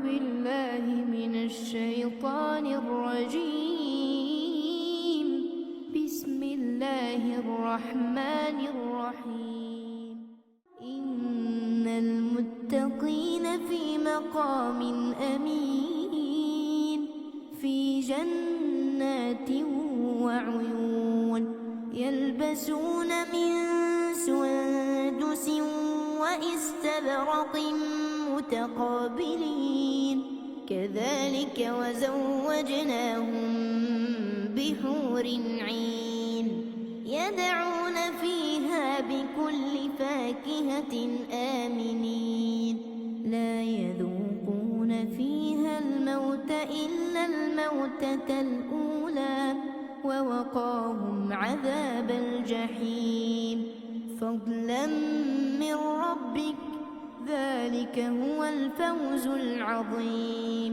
بالله من الشيطان الرجيم. بسم الله الرحمن الرحيم. إن المتقين في مقام أمين في جنات وعيون يلبسون من سندس وإستبرق متقابلين كذلك وزوجناهم بحور عين يدعون فيها بكل فاكهة آمنين لا يذوقون فيها الموت إلا الموتة الأولى ووقاهم عذاب الجحيم فضلا من ربك ذلك هو الفوز العظيم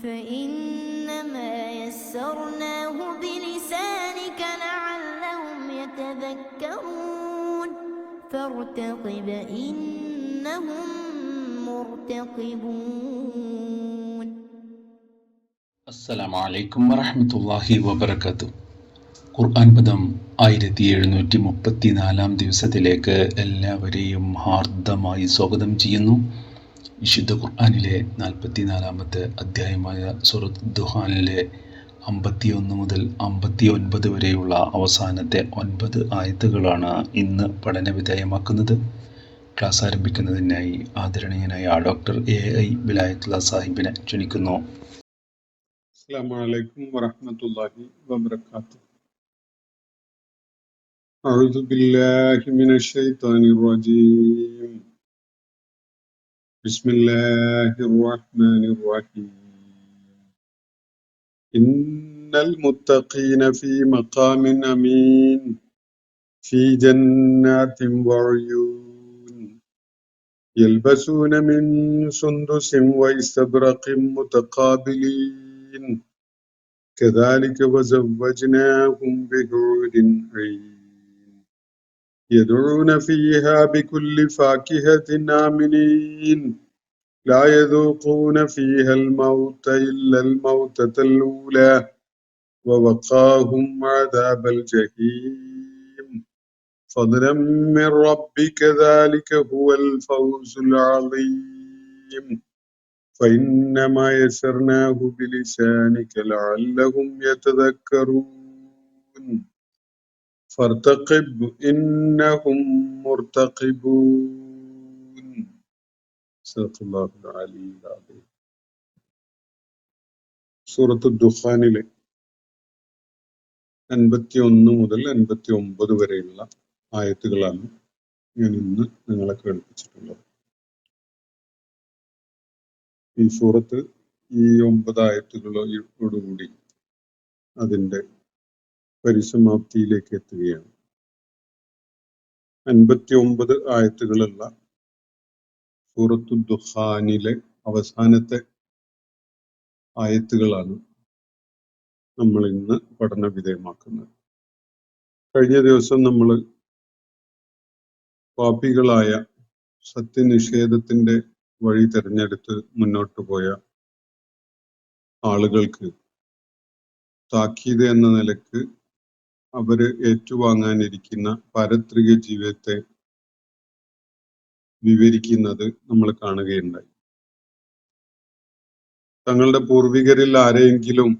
فإنما يسرناه بلسانك لعلهم يتذكرون فارتقب إنهم مرتقبون. അസ്സലാമു അലൈക്കും വറഹ്മത്തുള്ളാഹി വബറകാതുഹു. ഖുർആൻ പദം 1734 ദിവസത്തിലേക്ക് എല്ലാവരെയും ഹാർദമായി സ്വാഗതം ചെയ്യുന്നു. വിശുദ്ധ ഖുർആനിലെ 44-ാമത്തെ അധ്യായമായ സൂറത്ത് ദുഹാനിലെ 51 മുതൽ 59 വരെയുള്ള അവസാനത്തെ 9 ആയത്തുകളാണ് ഇന്ന് പഠന വിധേയമാക്കുന്നത്. ക്ലാസ് ആരംഭിക്കുന്നതിനായി ആദരണീയനായ ഡോക്ടർ AI വിലായത്തുള്ള സാഹിബിനെ ക്ഷണിക്കുന്നു. അസ്സലാമു അലൈക്കും വറഹ്മത്തുള്ളാഹി വബറകാതുഹു. അഊദു ബില്ലാഹി മിനശ് ശൈത്വാനിർ റജീം. ബിസ്മില്ലാഹിർ റഹ്മാനിർ റഹീം. ഇന്നൽ മുത്തഖീന ഫീ മഖാമിൻ അമീൻ ഫീ ജന്നാത്തിൻ വഉയൂൻ യൽബസൂന മിൻ സുന്ദുസിൻ വഇസ്തബ്റഖിൻ മുതഖാബിലീൻ كذلك وزوجناهم بحور عين يدعون فيها بكل فاكهة آمنين لا يذوقون فيها الموت إلا الموتة الأولى ووقاهم عذاب الجحيم فضلا من ربك ذلك هو الفوز العظيم فإنما يسرناه بلسانك لعلهم يتذكرون فارتقب إنهم مرتقبون. صدق الله العلي العظيم. സൂറത്ത് ദുഖാനിലെ 51 മുതൽ 59 വരെയുള്ള ആയത്തുകളാണ് ഞാൻ ഇന്ന് നിങ്ങളെ കേൾപ്പിച്ചിട്ടുള്ളത്. ഈ സൂറത്ത് ഈ 9 ആയത്തുകളോടുകൂടി അതിൻ്റെ പരിസമാപ്തിയിലേക്ക് എത്തുകയാണ്. 59 ആയത്തുകളുള്ള സൂറത്തു ദുഖാനിലെ അവസാനത്തെ ആയത്തുകളാണ് നമ്മൾ ഇന്ന് പഠന വിധേയമാക്കുന്നത്. കഴിഞ്ഞ ദിവസം നമ്മൾ പാപികളായ സത്യനിഷേധത്തിന്റെ വഴി തിരഞ്ഞെടുത്ത് മുന്നോട്ട് പോയ ആളുകൾക്ക് താക്കീത് എന്ന നിലക്ക് അവര് ഏറ്റുവാങ്ങാനിരിക്കുന്ന പാരത്രിക ജീവിതത്തെ വിവരിക്കുന്നത് നമ്മൾ കാണുകയുണ്ടായി. തങ്ങളുടെ പൂർവികരിൽ ആരെയെങ്കിലും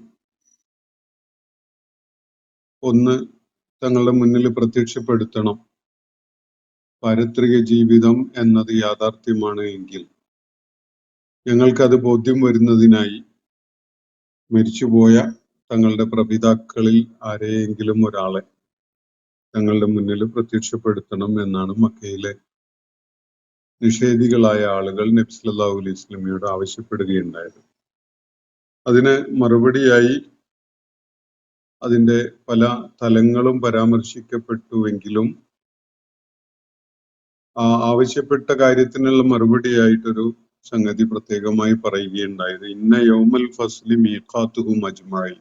ഒന്ന് തങ്ങളുടെ മുന്നിൽ പ്രത്യക്ഷപ്പെടുത്തണം, പാരത്രിക ജീവിതം എന്നത് യാഥാർത്ഥ്യമാണ് എങ്കിൽ ഞങ്ങൾക്കത് ബോധ്യം വരുന്നതിനായി മരിച്ചുപോയ തങ്ങളുടെ പ്രപിതാക്കളിൽ ആരെയെങ്കിലും ഒരാളെ തങ്ങളുടെ മുന്നിൽ പ്രത്യക്ഷപ്പെടുത്തണം എന്നാണ് മക്കയിലെ നിഷേധികളായ ആളുകൾ നബി സല്ലല്ലാഹു അലൈഹി വസല്ലമയോട് ആവശ്യപ്പെടുകയുണ്ടായത്. അതിന് മറുപടിയായി അതിൻ്റെ പല തലങ്ങളും പരാമർശിക്കപ്പെട്ടുവെങ്കിലും ആവശ്യപ്പെട്ട കാര്യത്തിനുള്ള മറുപടിയായിട്ടൊരു സംഗതി പ്രത്യേകമായി പറയുകയുണ്ടായത് ഇന്ന യൗമുൽ ഫസ്ലി മീഖാത്തുഹും അജ്മഈൻ.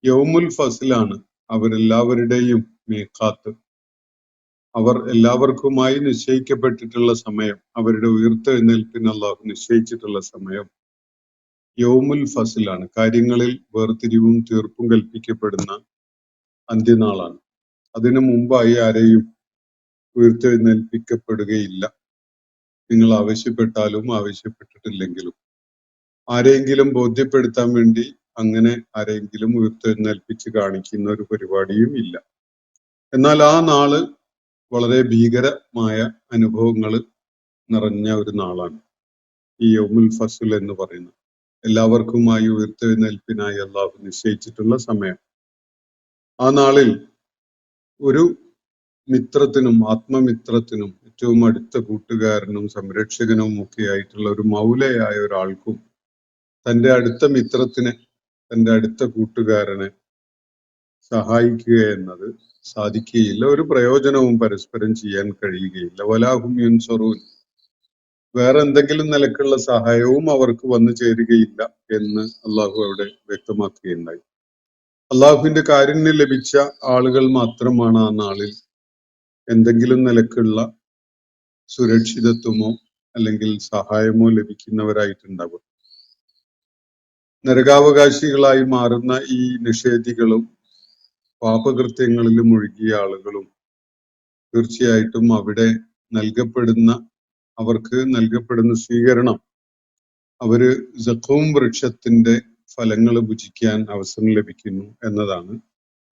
യൗമുൽ ഫസ്ലാണ് അവരെല്ലാവരുടെയും മീഖാത്ത്, അവർ എല്ലാവർക്കുമായി നിശ്ചയിക്കപ്പെട്ടിട്ടുള്ള സമയം, അവരുടെ ഉയർത്തെഴുന്നേൽപ്പിന് അള്ളാഹു നിശ്ചയിച്ചിട്ടുള്ള സമയം യൗമുൽ ഫസിലാണ്. കാര്യങ്ങളിൽ വേർതിരിവും തീർപ്പും കൽപ്പിക്കപ്പെടുന്ന അന്ത്യനാളാണ്. അതിനു മുമ്പായി ആരെയും ഉയർത്തെഴുന്നേൽപ്പിക്കപ്പെടുകയില്ല. നിങ്ങൾ ആവശ്യപ്പെട്ടാലും ആവശ്യപ്പെട്ടിട്ടില്ലെങ്കിലും. ആരെയെങ്കിലും ബോധ്യപ്പെടുത്താൻ വേണ്ടി അങ്ങനെ ആരെയെങ്കിലും ഉയർത്തെഴുന്നേൽപ്പിച്ച് കാണിക്കുന്ന ഒരു പരിപാടിയും ഇല്ല. എന്നാൽ ആ നാള് വളരെ ഭീകരമായ അനുഭവങ്ങൾ നിറഞ്ഞ ഒരു നാളാണ് ഈ യൗമുൽ ഫസ്ൽ എന്ന് പറയുന്നത്. എല്ലാവർക്കുമായി ഉയർത്തെഴുന്നേൽപ്പിനായി അള്ളാഹു നിശ്ചയിച്ചിട്ടുള്ള സമയം. ആ നാളിൽ ഒരു മിത്രത്തിനും ആത്മമിത്രത്തിനും ഏറ്റവും അടുത്ത കൂട്ടുകാരനും സംരക്ഷകനും ഒക്കെ ആയിട്ടുള്ള ഒരു മൗലയായ ഒരാൾക്കും തന്റെ അടുത്ത മിത്രത്തിനെ, തന്റെ അടുത്ത കൂട്ടുകാരനെ സഹായിക്കുക എന്നത് സാധിക്കുകയില്ല. ഒരു പ്രയോജനവും പരസ്പരം ചെയ്യാൻ കഴിയുകയില്ല. വലാഹും യുൻസറൂൻ, വേറെ എന്തെങ്കിലും നിലക്കുള്ള സഹായവും അവർക്ക് വന്നു ചേരുകയില്ല എന്ന് അള്ളാഹു അവിടെ വ്യക്തമാക്കുകയുണ്ടായി. അള്ളാഹുവിന്റെ കാരുണ്യം ലഭിച്ച ആളുകൾ മാത്രമാണ് ആ നാളിൽ എന്തെങ്കിലും നിലക്കുള്ള സുരക്ഷിതത്വമോ അല്ലെങ്കിൽ സഹായമോ ലഭിക്കുന്നവരായിട്ടുണ്ടാവുക. നരകാവകാശികളായി മാറുന്ന ഈ നിഷേധികളും പാപകൃത്യങ്ങളിൽ മുഴുകിയ ആളുകളും തീർച്ചയായിട്ടും അവിടെ അവർക്ക് നൽകപ്പെടുന്ന സ്വീകരണം, അവര് സഖൂം വൃക്ഷത്തിന്റെ ഫലങ്ങൾ ഭുജിക്കാൻ അവസരം ലഭിക്കുന്നു എന്നതാണ്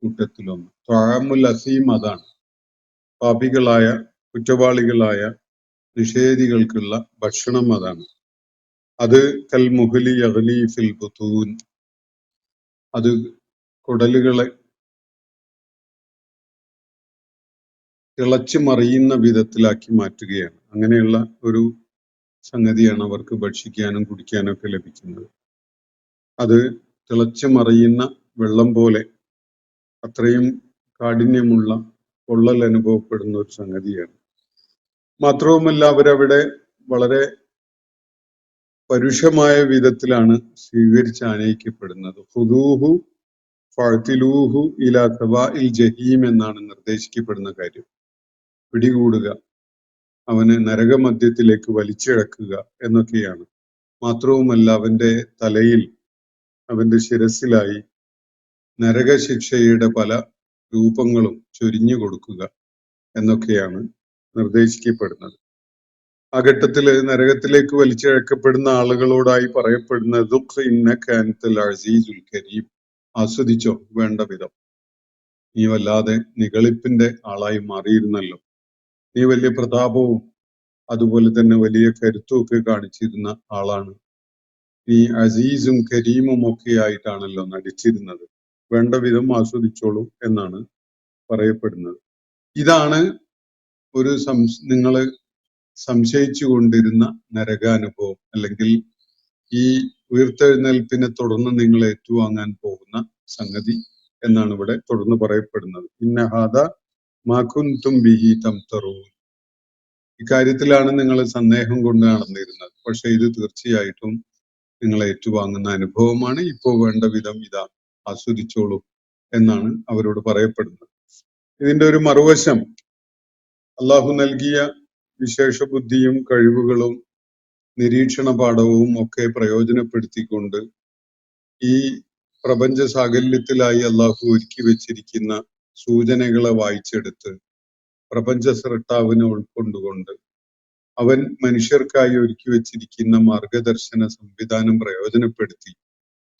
കൂട്ടത്തിലൊന്ന്. ത്വാമുൽ അസീം അതാണ്. പാപികളായ കുറ്റവാളികളായ നിഷേധികൾക്കുള്ള ഭക്ഷണം അതാണ്. അത് കൽ മുഹ്ലി യഗ്ലി ഫിൽ ബുതൂൻ, അത് കുടലുകളെ തിളച്ചു മറിയുന്ന വിധത്തിലാക്കി മാറ്റുകയാണ്. അങ്ങനെയുള്ള ഒരു സംഗതിയാണ് അവർക്ക് ഭക്ഷിക്കാനും കുടിക്കാനും ഒക്കെ ലഭിക്കുന്നത്. അത് തിളച്ചു മറിയുന്ന വെള്ളം പോലെ അത്രയും കാഠിന്യമുള്ള പൊള്ളൽ അനുഭവപ്പെടുന്ന ഒരു സംഗതിയാണ്. മാത്രവുമല്ല അവരവിടെ വളരെ പരുഷമായ വിധത്തിലാണ് സ്വീകരിച്ചാനയിക്കപ്പെടുന്നത്. ഹുദൂഹു ഫഅ്തിലൂഹു ഇലാ സവാഇൽ ജഹീം എന്നാണ് നിർദ്ദേശിക്കപ്പെടുന്ന കാര്യം. പിടികൂടുക, അവന് നരകമധ്യത്തിലേക്ക് വലിച്ചിഴക്കുക എന്നൊക്കെയാണ്. മാത്രവുമല്ല അവന്റെ തലയിൽ, അവന്റെ ശിരസിലായി നരകശിക്ഷയുടെ പല രൂപങ്ങളും ചൊരിഞ്ഞു കൊടുക്കുക എന്നൊക്കെയാണ് നിർദ്ദേശിക്കപ്പെടുന്നത്. ആ ഘട്ടത്തില് നരകത്തിലേക്ക് വലിച്ചിഴക്കപ്പെടുന്ന ആളുകളോടായി പറയപ്പെടുന്ന ദുഖ് ഇന്നക അൻതൽ അസീസുൽ കരീം, ആസ്വദിച്ചോ വേണ്ട വിധം, നീ വല്ലാതെ നിഗളിപ്പിന്റെ ആളായി മാറിയിരുന്നല്ലോ, നീ വലിയ പ്രതാപവും അതുപോലെ തന്നെ വലിയ കരുത്തും ഒക്കെ കാണിച്ചിരുന്ന ആളാണ്, നീ അസീസും കരീമും ഒക്കെ ആയിട്ടാണല്ലോ നടിച്ചിരുന്നത്, വേണ്ട വിധം ആസ്വദിച്ചോളൂ എന്നാണ് പറയപ്പെടുന്നത്. ഇതാണ് ഒരു നിങ്ങള് സംശയിച്ചു കൊണ്ടിരുന്ന നരകാനുഭവം, അല്ലെങ്കിൽ ഈ ഉയർത്തെഴുന്നേൽപ്പിനെ തുടർന്ന് നിങ്ങൾ ഏറ്റുവാങ്ങാൻ പോകുന്ന സംഗതി എന്നാണ് ഇവിടെ തുടർന്ന് പറയപ്പെടുന്നത്. ഇന്ന ഹാദാ മാ കുൻതും ബിഹി തംതറൂൻ, ഇക്കാര്യത്തിലാണ് നിങ്ങൾ സന്ദേഹം കൊണ്ട് നടന്നിരുന്നത്, പക്ഷെ ഇത് തീർച്ചയായിട്ടും നിങ്ങൾ ഏറ്റുവാങ്ങുന്ന അനുഭവമാണ്, ഇപ്പോ വേണ്ട വിധം ഇതാ ആസ്വദിച്ചോളൂ എന്നാണ് അവരോട് പറയപ്പെടുന്നത്. ഇതിന്റെ ഒരു മറുവശം, അള്ളാഹു നൽകിയ വിശേഷ ബുദ്ധിയും കഴിവുകളും നിരീക്ഷണ പാഠവും ഒക്കെ പ്രയോജനപ്പെടുത്തിക്കൊണ്ട് ഈ പ്രപഞ്ച സാകല്യത്തിലായി അള്ളാഹു ഒരുക്കി വെച്ചിരിക്കുന്ന സൂചനകളെ വായിച്ചെടുത്ത് പ്രപഞ്ച സൃഷ്ടാവിനെ ഉൾക്കൊണ്ടുകൊണ്ട് അവൻ മനുഷ്യർക്കായി ഒരുക്കി വെച്ചിരിക്കുന്ന മാർഗദർശന സംവിധാനം പ്രയോജനപ്പെടുത്തി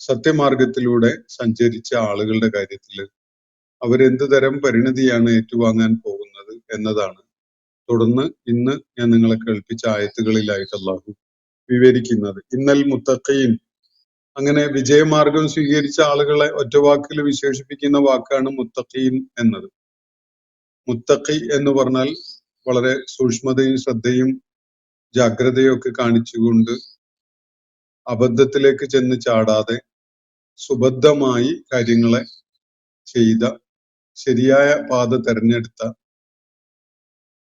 സത്യമാർഗത്തിലൂടെ സഞ്ചരിച്ച ആളുകളുടെ കാര്യത്തിൽ അവരെന്ത് തരം പരിണതിയാണ് ഏറ്റുവാങ്ങാൻ പോകുന്നത് എന്നതാണ് തുടർന്ന് ഇന്ന് ഞാൻ നിങ്ങളെ കേൾപ്പിച്ച ആയത്തുകളിലായിട്ട് അള്ളാഹു വിവരിക്കുന്നത്. ഇന്നൽ മുത്തഖീൻ, അങ്ങനെ വിജയമാർഗം സ്വീകരിച്ച ആളുകളെ ഒറ്റവാക്കിൽ വിശേഷിപ്പിക്കുന്ന വാക്കാണ് മുത്തഖീൻ എന്നത്. മുത്തഖി എന്ന് പറഞ്ഞാൽ വളരെ സൂക്ഷ്മതയും ശ്രദ്ധയും ജാഗ്രതയും ഒക്കെ കാണിച്ചുകൊണ്ട് അബദ്ധത്തിലേക്ക് ചെന്ന് ചാടാതെ സുബദ്ധമായി കാര്യങ്ങളെ ചെയ്ത, ശരിയായ പാത തെരഞ്ഞെടുത്ത,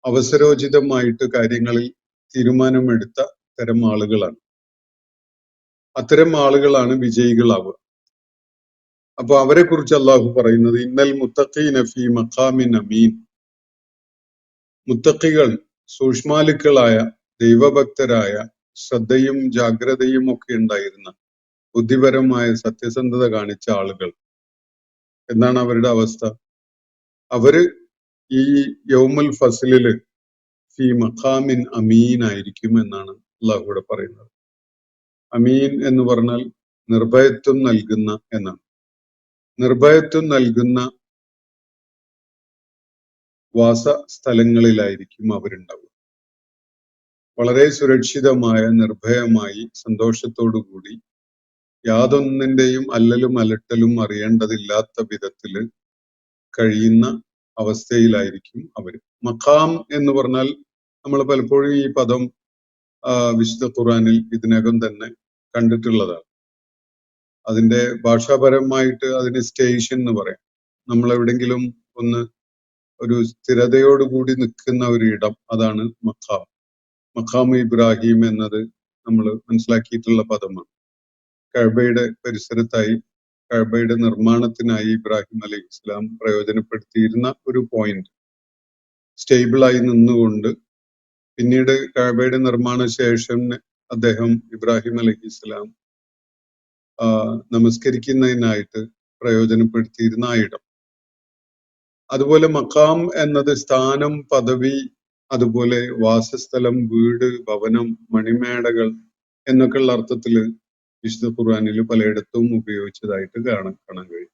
അവസരോചിതമായിട്ട് കാര്യങ്ങളിൽ തീരുമാനമെടുത്ത തരം ആളുകളാണ്. അത്തരം ആളുകളാണ് വിജയികളാവുക. അപ്പൊ അവരെ കുറിച്ച് അള്ളാഹു പറയുന്നത് ഇന്നൽ മുത്തഖീന ഫീ മഖാമിൻ അമീൻ, മുത്തഖികൾ, സൂക്ഷ്മാലുക്കളായ, ദൈവഭക്തരായ, ശ്രദ്ധയും ജാഗ്രതയും ഒക്കെ ഉണ്ടായിരുന്ന, ബുദ്ധിപരമായ സത്യസന്ധത കാണിച്ച ആളുകൾ എന്താണ് അവരുടെ അവസ്ഥ? അവര് ഈ യൗമുൽ ഫസ്ലില് ഫി മഖാമിൻ അമീൻ ആയിരിക്കും എന്നാണ് അള്ളാഹു ഇവിടെ പറയുന്നത്. അമീൻ എന്ന് പറഞ്ഞാൽ നിർഭയത്വം നൽകുന്ന എന്നാണ്. നിർഭയത്വം നൽകുന്ന വാസ സ്ഥലങ്ങളിലായിരിക്കും അവരുണ്ടാവുക. വളരെ സുരക്ഷിതമായ, നിർഭയമായി, സന്തോഷത്തോടുകൂടി, യാതൊന്നിന്റെയും അല്ലലും അലട്ടലും അറിയേണ്ടതില്ലാത്ത വിധത്തില് കഴിയുന്ന അവസ്ഥയിലായിരിക്കും അവര്. മഖാം എന്ന് പറഞ്ഞാൽ നമ്മൾ പലപ്പോഴും ഈ പദം വിശുദ്ധ ഖുർആനിൽ ഇതിനകം തന്നെ കണ്ടിട്ടുള്ളതാണ്. അതിന്റെ ഭാഷാപരമായിട്ട് അതിന് സ്റ്റേഷൻ എന്ന് പറയാം. നമ്മൾ എവിടെങ്കിലും ഒന്ന് ഒരു സ്ഥിരതയോടുകൂടി നിൽക്കുന്ന ഒരു ഇടം, അതാണ് മഖാം. മഖാം ഇബ്രാഹിം എന്നത് നമ്മൾ മനസ്സിലാക്കിയിട്ടുള്ള പദമാണ്. കഅബയുടെ പരിസരത്തായി, കഅബയുടെ നിർമ്മാണത്തിനായി ഇബ്രാഹിം അലൈഹി ഇസ്ലാം പ്രയോജനപ്പെടുത്തിയിരുന്ന ഒരു പോയിന്റ്, സ്റ്റേബിളായി നിന്നുകൊണ്ട് പിന്നീട് കഅബയുടെ നിർമ്മാണ ശേഷം അദ്ദേഹം ഇബ്രാഹിം അലൈഹി ഇസ്ലാം നമസ്കരിക്കുന്നതിനായിട്ട് പ്രയോജനപ്പെടുത്തിയിരുന്ന ആ ഇടം. അതുപോലെ മഖാം എന്നത് സ്ഥാനം, പദവി, അതുപോലെ വാസസ്ഥലം, വീട്, ഭവനം, മണിമേടകൾ എന്നൊക്കെയുള്ള അർത്ഥത്തില് വിശുദ്ധ ഖുർആനിൽ പലയിടത്തും ഉപയോഗിച്ചതായിട്ട് കാണാൻ കഴിയും.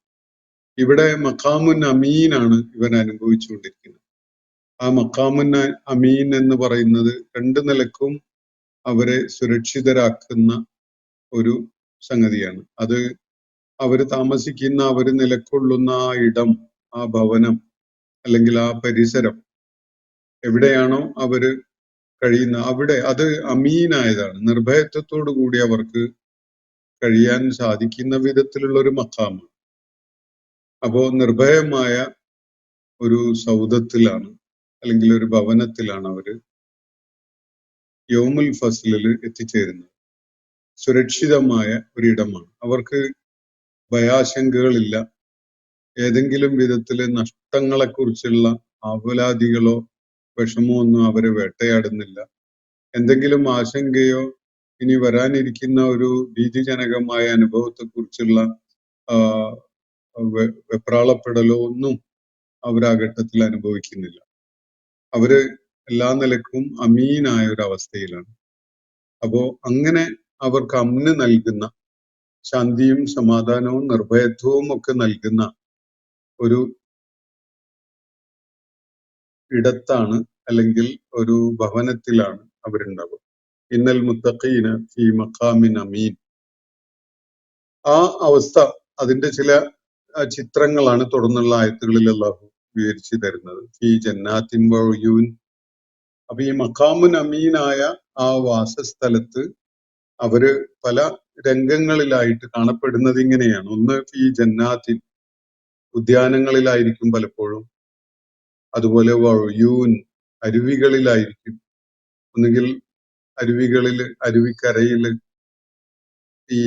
ഇവിടെ മഖാമുൻ അമീനാണ് ഇവൻ അനുഭവിച്ചുകൊണ്ടിരിക്കുന്നത്. ആ മഖാമുൻ അമീൻ എന്ന് പറയുന്നത് രണ്ട് നിലക്കും അവരെ സുരക്ഷിതരാക്കുന്ന ഒരു സംഗതിയാണ്. അത് അവര് താമസിക്കുന്ന, അവര് നിലക്കൊള്ളുന്ന ആ ഇടം, ആ ഭവനം അല്ലെങ്കിൽ ആ പരിസരം എവിടെയാണോ അവര് കഴിയുന്ന അവിടെ അത് അമീനായതാണ്. നിർഭയത്വത്തോടു കൂടി അവർക്ക് കഴിയാൻ സാധിക്കുന്ന വിധത്തിലുള്ള ഒരു മഖാമാണ്. അപ്പോ നിർഭയമായ ഒരു സൗധത്തിലാണ് അല്ലെങ്കിൽ ഒരു ഭവനത്തിലാണ് അവര് യൗമുൽ ഫസ്ലിൽ എത്തിച്ചേരുന്നത്. സുരക്ഷിതമായ ഒരിടമാണ്. അവർക്ക് ഭയാശങ്കകളില്ല. ഏതെങ്കിലും വിധത്തില് നഷ്ടങ്ങളെക്കുറിച്ചുള്ള ആവലാതികളോ വിഷമോ ഒന്നും അവരെ വേട്ടയാടുന്നില്ല. എന്തെങ്കിലും ആശങ്കയോ ഇനി വരാനിരിക്കുന്ന ഒരു ഭീതിജനകമായ അനുഭവത്തെക്കുറിച്ചുള്ള വെപ്രാളപ്പെടലോ ഒന്നും അവർ ആ ഘട്ടത്തിൽ അനുഭവിക്കുന്നില്ല. അവര് എല്ലാ നിലക്കും അമീനായ ഒരു അവസ്ഥയിലാണ്. അപ്പോ അങ്ങനെ അവർക്ക് അമ്ന് നൽകുന്ന, ശാന്തിയും സമാധാനവും നിർഭയത്വവും ഒക്കെ നൽകുന്ന ഒരു ഇടത്താണ് അല്ലെങ്കിൽ ഒരു ഭവനത്തിലാണ് അവരുണ്ടാവുക. ഇന്നൽ മുത്തഖീന ഫീ മഖാമിൻ അമീൻ. ആ അവസ്ഥ, അതിന്റെ ചില ചിത്രങ്ങളാണ് തുടർന്നുള്ള ആയത്തുകളിൽ അല്ലാഹു വിവരിച്ചു തരുന്നത്. ഫീ ജന്നാത്തിൻ വഉയൂൻ. അപ്പൊ ഈ മഖാമുൻ അമീനായ ആ വാസസ്ഥലത്ത് അവര് പല രംഗങ്ങളിലായിട്ട് കാണപ്പെടുന്നത് ഇങ്ങനെയാണ്. ഒന്ന്, ഫീ ജന്നാത്തിൻ, ഉദ്യാനങ്ങളിലായിരിക്കും പലപ്പോഴും. അതുപോലെ വഉയൂൻ, അരുവികളിലായിരിക്കും. ഒന്നുകിൽ അരുവികളില്, അരുവിക്കരയില് ഈ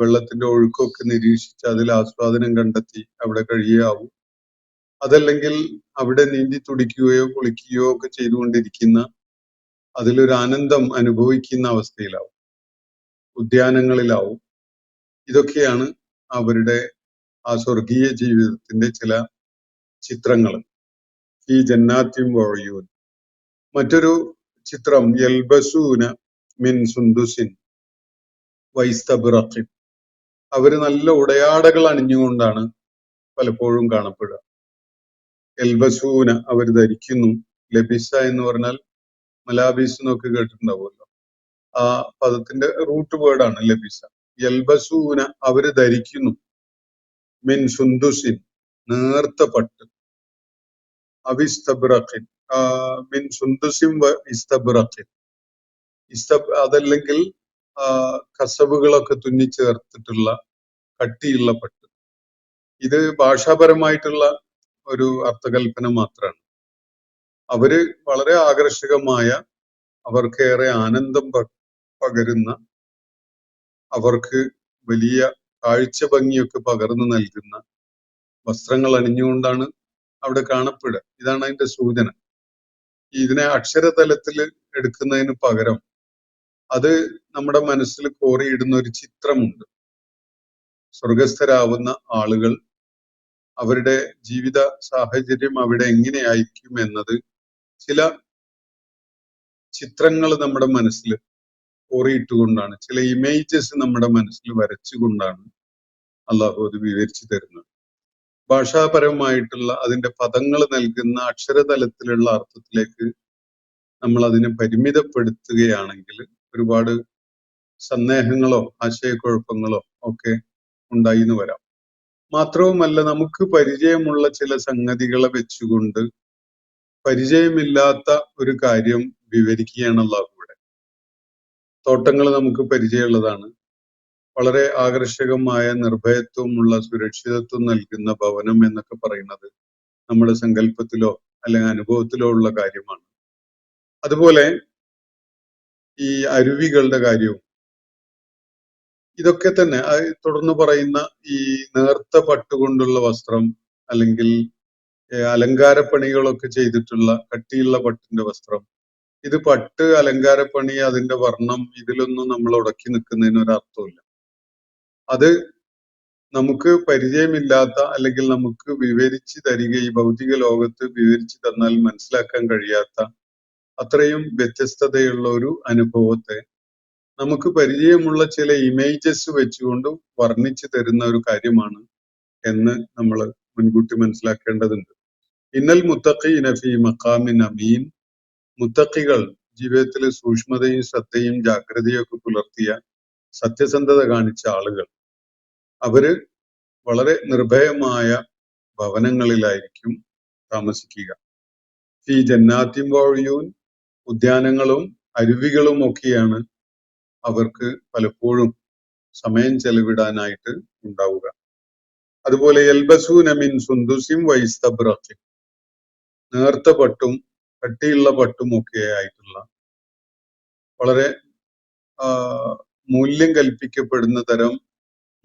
വെള്ളത്തിന്റെ ഒഴുക്കൊക്കെ നിരീക്ഷിച്ച് അതിൽ ആസ്വാദനം കണ്ടെത്തി അവിടെ കഴിയാവും. അതല്ലെങ്കിൽ അവിടെ നീന്തി തുടിക്കുകയോ കുളിക്കുകയോ ഒക്കെ ചെയ്തുകൊണ്ടിരിക്കുന്ന, അതിലൊരു ആനന്ദം അനുഭവിക്കുന്ന അവസ്ഥയിലാവും. ഉദ്യാനങ്ങളിലാവും. ഇതൊക്കെയാണ് അവരുടെ ആ സ്വർഗീയ ജീവിതത്തിന്റെ ചില ചിത്രങ്ങൾ. ഈ ജന്നാത്തിൻ വഉയൂൻ. മറ്റൊരു ചിത്രം, യൽബസൂന മിൻ സുന്ദുസിൻ വൈസ്തബ്റഖിൻ. അവര് നല്ല ഉടയാടകൾ അണിഞ്ഞുകൊണ്ടാണ് പലപ്പോഴും കാണപ്പെടുക. എൽബസൂന, അവർ ധരിക്കുന്നു. ലബിസ എന്ന് പറഞ്ഞാൽ മലാബീസ് എന്നൊക്കെ കേട്ടിട്ടുണ്ടാവുമല്ലോ. ആ പദത്തിന്റെ റൂട്ട് വേർഡാണ് ലബിസ. എൽബസൂന, അവര് ധരിക്കുന്നു. മിൻ സുന്ദുസിൻ, നേർത്ത പട്ട്. അവിസ്തബ്റഖിൻ, മിൻ സുന്ദുസിൻ ഇസ്തബ്റഖിൻ. അതല്ലെങ്കിൽ കസവുകളൊക്കെ തുന്നിച്ചേർത്തിട്ടുള്ള കട്ടിയുള്ള പട്ട്. ഇത് ഭാഷാപരമായിട്ടുള്ള ഒരു അർത്ഥകൽപ്പന മാത്രമാണ്. അവര് വളരെ ആകർഷകമായ, അവർക്കേറെ ആനന്ദം പകരുന്ന, അവർക്ക് വലിയ കാഴ്ച ഭംഗിയൊക്കെ പകർന്നു നൽകുന്ന വസ്ത്രങ്ങൾ അണിഞ്ഞുകൊണ്ടാണ് അവിടെ കാണപ്പെടുക. ഇതാണ് അതിന്റെ സൂചന. ഇതിനെ അക്ഷരതലത്തിൽ എടുക്കുന്നതിന് പകരം അത് നമ്മുടെ മനസ്സിൽ കോറിയിടുന്ന ഒരു ചിത്രമുണ്ട്. സ്വർഗസ്ഥരാവുന്ന ആളുകൾ അവരുടെ ജീവിത സാഹചര്യം അവിടെ എങ്ങനെയായിരിക്കും എന്നത് ചില ചിത്രങ്ങൾ നമ്മുടെ മനസ്സിൽ കോറിയിട്ടുകൊണ്ടാണ്, ചില ഇമേജസ് നമ്മുടെ മനസ്സിൽ വരച്ചുകൊണ്ടാണ് അള്ളാഹു അത് വിവരിച്ചു തരുന്നത്. ഭാഷാപരമായിട്ടുള്ള അതിന്റെ പദങ്ങൾ നൽകുന്ന അക്ഷരതലത്തിലുള്ള അർത്ഥത്തിലേക്ക് നമ്മൾ അതിനെ പരിമിതപ്പെടുത്തുകയാണെങ്കിൽ ഒരുപാട് സന്ദേഹങ്ങളോ ആശയക്കുഴപ്പങ്ങളോ ഒക്കെ ഉണ്ടായി എന്ന് വരാം. മാത്രവുമല്ല, നമുക്ക് പരിചയമുള്ള ചില സംഗതികളെ വെച്ചുകൊണ്ട് പരിചയമില്ലാത്ത ഒരു കാര്യം വിവരിക്കുകയാണ് അള്ളാഹു ഇവിടെ. തോട്ടങ്ങൾ നമുക്ക് പരിചയമുള്ളതാണ്. വളരെ ആകർഷകമായ നിർഭയത്വമുള്ള സുരക്ഷിതത്വം നൽകുന്ന ഭവനം എന്നൊക്കെ പറയുന്നത് നമ്മുടെ സങ്കല്പത്തിലോ അല്ലെങ്കിൽ അനുഭവത്തിലോ ഉള്ള കാര്യമാണ്. അതുപോലെ ഈ അരുവികളുടെ കാര്യവും ഇതൊക്കെ തന്നെ തുടർന്ന് പറയുന്ന ഈ നേർത്ത പട്ടുകൊണ്ടുള്ള വസ്ത്രം അല്ലെങ്കിൽ അലങ്കാരപ്പണികളൊക്കെ ചെയ്തിട്ടുള്ള കട്ടിയുള്ള പട്ടിന്റെ വസ്ത്രം, ഇത് പട്ട് അലങ്കാരപ്പണി അതിന്റെ വർണ്ണം ഇതിലൊന്നും നമ്മൾ ഉടക്കി നിൽക്കുന്നതിന് ഒരർത്ഥമില്ല. അത് നമുക്ക് പരിചയമില്ലാത്ത അല്ലെങ്കിൽ നമുക്ക് വിവരിച്ചു തരിക ഈ ഭൗതിക ലോകത്ത് വിവരിച്ചു തന്നാൽ മനസ്സിലാക്കാൻ കഴിയാത്ത അത്രയും വ്യത്യസ്തതയുള്ള ഒരു അനുഭവത്തെ നമുക്ക് പരിചയമുള്ള ചില ഇമേജസ് വെച്ചുകൊണ്ട് വർണ്ണിച്ചു തരുന്ന ഒരു കാര്യമാണ് എന്ന് നമ്മൾ മുൻകൂട്ടി മനസ്സിലാക്കേണ്ടതുണ്ട്. ഇന്നൽ മുത്തഖീന ഫീ മഖാമിൻ അമീൻ. മുത്തഖികൾ ജീവിതത്തിൽ സൂക്ഷ്മതയും ശ്രദ്ധയും ജാഗ്രതയും ഒക്കെ പുലർത്തിയ സത്യസന്ധത കാണിച്ച ആളുകൾ അവര് വളരെ നിർഭയമായ ഭവനങ്ങളിലായിരിക്കും താമസിക്കുക. ഫീ ജന്നാത്തിൻ വഉയൂൻ. ഉദ്യാനങ്ങളും അരുവികളും ഒക്കെയാണ് അവർക്ക് പലപ്പോഴും സമയം ചെലവിടാനായിട്ട് ഉണ്ടാവുക. അതുപോലെ യൽബസൂന മിൻ സുന്ദുസിൻ വൈസ്തബ്റഖിൻ. നേർത്ത പട്ടും കട്ടിയുള്ള പട്ടും ഒക്കെ ആയിട്ടുള്ള വളരെ മൂല്യം കൽപ്പിക്കപ്പെടുന്ന തരം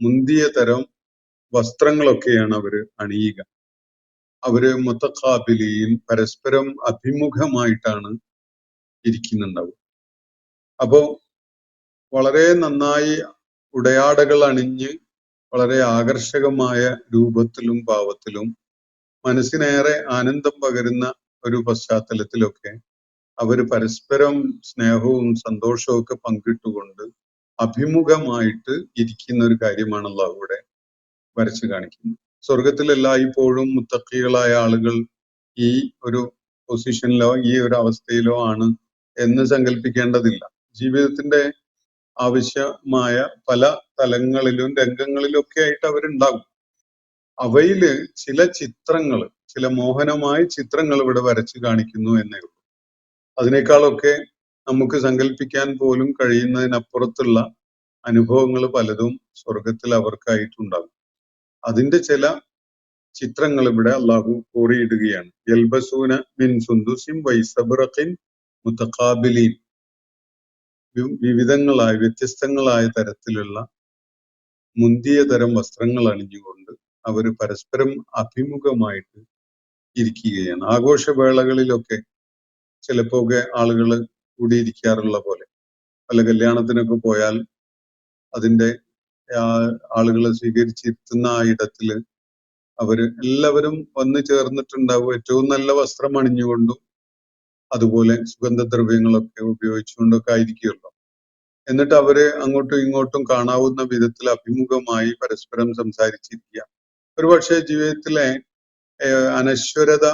മുന്തിയ തരം വസ്ത്രങ്ങളൊക്കെയാണ് അവര് അണിയുക. അവര് മുത്തഖാബിലീൻ, പരസ്പരം അഭിമുഖമായിട്ടാണ് ഇരിക്കുന്നുണ്ടാവുക. അപ്പോ വളരെ നന്നായി ഉടയാടകൾ അണിഞ്ഞ് വളരെ ആകർഷകമായ രൂപത്തിലും ഭാവത്തിലും മനസ്സിനേറെ ആനന്ദം പകരുന്ന ഒരു പശ്ചാത്തലത്തിലൊക്കെ അവര് പരസ്പരം സ്നേഹവും സന്തോഷവും ഒക്കെ പങ്കിട്ടുകൊണ്ട് അഭിമുഖമായിട്ട് ഇരിക്കുന്ന ഒരു കാര്യമാണ് അല്ലാഹു ഇവിടെ വരച്ചു കാണിക്കുന്നത്. സ്വർഗത്തിൽ എല്ലായ്പ്പോഴും മുത്തഖികളായ ആളുകൾ ഈ ഒരു പൊസിഷനിലോ ഈ ഒരു അവസ്ഥയിലോ ആണ് എന്ന് സങ്കല്പിക്കേണ്ടതില്ല. ജീവിതത്തിന്റെ ആവശ്യമായ പല തലങ്ങളിലും രംഗങ്ങളിലും ഒക്കെ ആയിട്ട് അവരുണ്ടാകും. അവയില് ചില ചിത്രങ്ങൾ, ചില മോഹനമായ ചിത്രങ്ങൾ ഇവിടെ വരച്ചു കാണിക്കുന്നു എന്നേ ഉള്ളൂ. അതിനേക്കാളൊക്കെ നമുക്ക് സങ്കല്പിക്കാൻ പോലും കഴിയുന്നതിനപ്പുറത്തുള്ള അനുഭവങ്ങൾ പലതും സ്വർഗത്തിൽ അവർക്കായിട്ടുണ്ടാകും. അതിന്റെ ചില ചിത്രങ്ങൾ ഇവിടെ അള്ളാഹു കോറിയിടുകയാണ്. യൽബസൂന മിൻ സുന്ദുസിൻ വൈസബ്റഖിൻ മുതഖാബിലീൻ. വിവിധങ്ങളായ വ്യത്യസ്തങ്ങളായ തരത്തിലുള്ള മുന്തിയ തരം വസ്ത്രങ്ങൾ അണിഞ്ഞുകൊണ്ട് അവർ പരസ്പരം അഭിമുഖമായിട്ട് ഇരിക്കുകയാണ്. ആഘോഷവേളകളിലൊക്കെ ചിലപ്പോൾ ആളുകൾ കൂടിയിരിക്കാറുള്ള പോലെ, പല കല്യാണത്തിനൊക്കെ പോയാൽ അതിന്റെ ആളുകളെ സ്വീകരിച്ചിരുത്തുന്ന ആ ഇടത്തില് അവര് എല്ലാവരും വന്നു ചേർന്നിട്ടുണ്ടാവും. ഏറ്റവും നല്ല വസ്ത്രം അണിഞ്ഞുകൊണ്ടും അതുപോലെ സുഗന്ധദ്രവ്യങ്ങളൊക്കെ ഉപയോഗിച്ചുകൊണ്ടൊക്കെ ആയിരിക്കുമല്ലോ. എന്നിട്ട് അവര് അങ്ങോട്ടും ഇങ്ങോട്ടും കാണാവുന്ന വിധത്തിൽ അഭിമുഖമായി പരസ്പരം സംസാരിച്ചിരിക്കുക. ഒരുപക്ഷെ ജീവിതത്തിലെ അനശ്വരത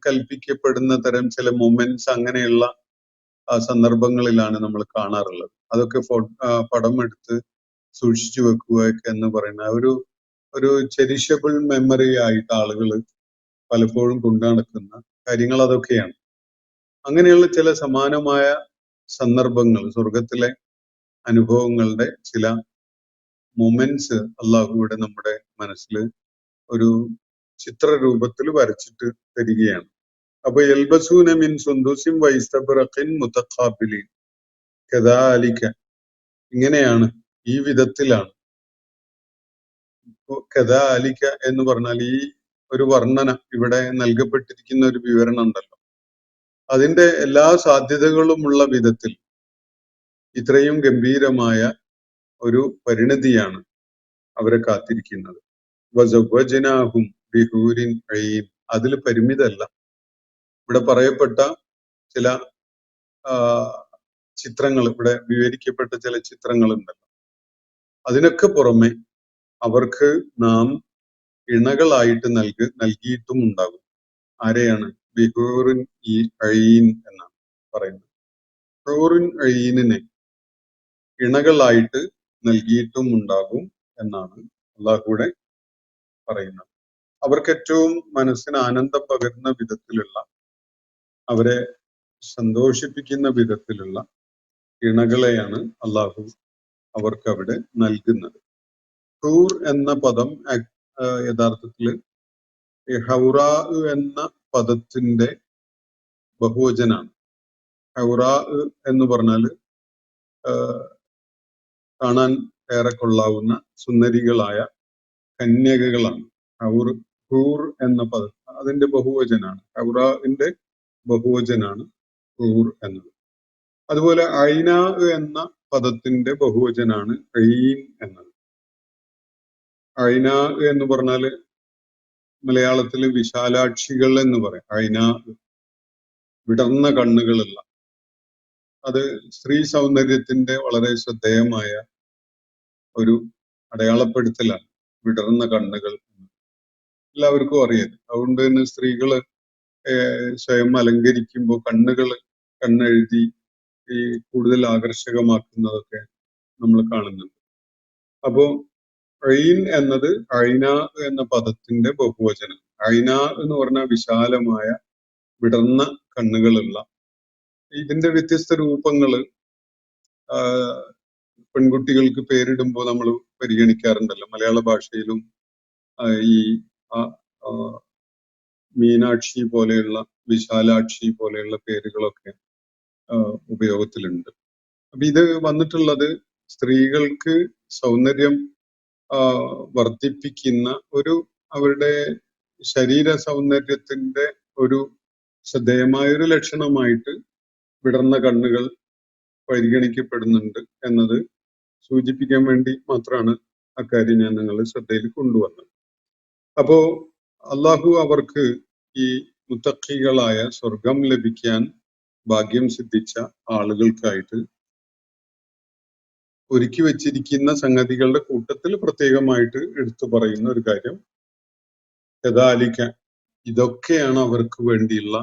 കൽപ്പിക്കപ്പെടുന്ന തരം ചില മൊമെന്റ്സ് അങ്ങനെയുള്ള സന്ദർഭങ്ങളിലാണ് നമ്മൾ കാണാറുള്ളത്. അതൊക്കെ പടം എടുത്ത് സൂക്ഷിച്ചു വെക്കുകയൊക്കെ എന്ന് പറയുന്ന ഒരു ചെരിഷബിൾ മെമ്മറി ആയിട്ട് ആളുകൾ പലപ്പോഴും കൊണ്ടു നടക്കുന്ന കാര്യങ്ങൾ അതൊക്കെയാണ്. അങ്ങനെയുള്ള ചില സമാനമായ സന്ദർഭങ്ങൾ, സ്വർഗത്തിലെ അനുഭവങ്ങളുടെ ചില മൊമെന്റ്സ് അള്ളാഹുവിടെ നമ്മുടെ മനസ്സിൽ ഒരു ചിത്രരൂപത്തിൽ വരച്ചിട്ട് തരികയാണ്. അപ്പൊ യൽബസൂന മിൻ സുന്ദുസിൻ വൈസ്തബ്റഖിൻ മുതഖാബിലീൻ കദാലിക. ഇങ്ങനെയാണ്, ഈ വിധത്തിലാണ്. കദാലിക എന്ന് പറഞ്ഞാൽ ഈ ഒരു വർണ്ണന ഇവിടെ നൽകപ്പെട്ടിരിക്കുന്ന ഒരു വിവരണം ഉണ്ടല്ലോ, അതിന്റെ എല്ലാ സാധ്യതകളുമുള്ള വിധത്തിൽ ഇത്രയും ഗംഭീരമായ ഒരു പരിണതിയാണ് അവരെ കാത്തിരിക്കുന്നത്. വസവ്വജ്നാഹും ബിഹൂരിൻ ഐൻ. അതിൽ പരിമിതമല്ല. ഇവിടെ പറയപ്പെട്ട ചില ചിത്രങ്ങൾ, ഇവിടെ വിവരിക്കപ്പെട്ട ചില ചിത്രങ്ങളുണ്ടല്ലോ, അതിനൊക്കെ പുറമെ അവർക്ക് നാം ഇണകളായിട്ട് നൽകിയിട്ടും ഉണ്ടാകും. ആരെയാണ്? ബിഹൂറിൻ ഈ ഐൻ എന്നാണ് പറയുന്നത്. ഹൂറിൻ ഐനിനെ ഇണകളായിട്ട് നൽകിയിട്ടും ഉണ്ടാകും എന്നാണ് അള്ളാഹുവിടെ പറയുന്നത്. അവർക്ക് ഏറ്റവും മനസ്സിന് ആനന്ദം പകരുന്ന വിധത്തിലുള്ള, അവരെ സന്തോഷിപ്പിക്കുന്ന വിധത്തിലുള്ള ഇണകളെയാണ് അള്ളാഹു അവർക്ക് അവിടെ നൽകുന്നത്. ഹൂർ എന്ന പദം യഥാർത്ഥത്തില് ഹൗറാ എന്ന പദത്തിന്റെ ബഹുവചനാണ്. ഹൗറാ എന്ന് പറഞ്ഞാല് കാണാൻ ഏറെ കൊള്ളാവുന്ന സുന്ദരികളായ കന്യകകളാണ്. ഹൂർ എന്ന പദം അതിന്റെ ബഹുവചനാണ്. ഹൗറാന്റെ ബഹുവചനാണ് ഹൂർ എന്നത്. അതുപോലെ ഐന എന്ന പദത്തിന്റെ ബഹുവചനാണ് ഐൻ എന്നത്. ഐന എന്ന് പറഞ്ഞാല് മലയാളത്തില് വിശാലാക്ഷികൾ എന്ന് പറയും. ഐന വിടർന്ന കണ്ണുകളുള്ള, അത് സ്ത്രീ സൗന്ദര്യത്തിന്റെ വളരെ ശ്രദ്ധേയമായ ഒരു അടയാളപ്പെടുത്തലാണ് വിടർന്ന കണ്ണുകൾ. എല്ലാവർക്കും അറിയാം. അതുകൊണ്ട് തന്നെ സ്ത്രീകള് സ്വയം അലങ്കരിക്കുമ്പോൾ കണ്ണെഴുതി ഈ കൂടുതൽ ആകർഷകമാക്കുന്നതൊക്കെ നമ്മൾ കാണുന്നുണ്ട്. അപ്പോ ഐൻ എന്നത് ഐന എന്ന പദത്തിന്റെ ബഹുവചനം. ഐന എന്ന് പറഞ്ഞാൽ വിശാലമായ വിടർന്ന കണ്ണുകളുള്ള. ഇതിന്റെ വ്യത്യസ്ത രൂപങ്ങള് പെൺകുട്ടികൾക്ക് പേരിടുമ്പോൾ നമ്മൾ പരിഗണിക്കാറുണ്ടല്ലോ. മലയാള ഭാഷയിലും ഈ മീനാക്ഷി പോലെയുള്ള, വിശാലാക്ഷി പോലെയുള്ള പേരുകളൊക്കെ ഉപയോഗത്തിലുണ്ട്. അപ്പൊ ഇത് വന്നിട്ടുള്ളത് സ്ത്രീകൾക്ക് സൗന്ദര്യം വർദ്ധിപ്പിക്കുന്ന അവരുടെ ശരീര സൗന്ദര്യത്തിന്റെ ഒരു ശ്രദ്ധേയമായ ഒരു ലക്ഷണമായിട്ട് വിടർന്ന കണ്ണുകൾ പരിഗണിക്കപ്പെടുന്നുണ്ട് എന്നത് സൂചിപ്പിക്കാൻ വേണ്ടി മാത്രമാണ് അക്കാര്യം ഞാൻ നിങ്ങളുടെ ശ്രദ്ധയിൽ കൊണ്ടുവന്നത്. അപ്പോ അള്ളാഹു അവർക്ക് ഈ മുത്തഖികളായ സ്വർഗം ലഭിക്കാൻ ഭാഗ്യം സിദ്ധിച്ച ആളുകൾക്കായിട്ട് ഒരുക്കി വെച്ചിരിക്കുന്ന സംഗതികളുടെ കൂട്ടത്തിൽ പ്രത്യേകമായിട്ട് എടുത്തു പറയുന്ന ഒരു കാര്യം, കദാലിക, ഇതൊക്കെയാണ് അവർക്ക് വേണ്ടിയുള്ള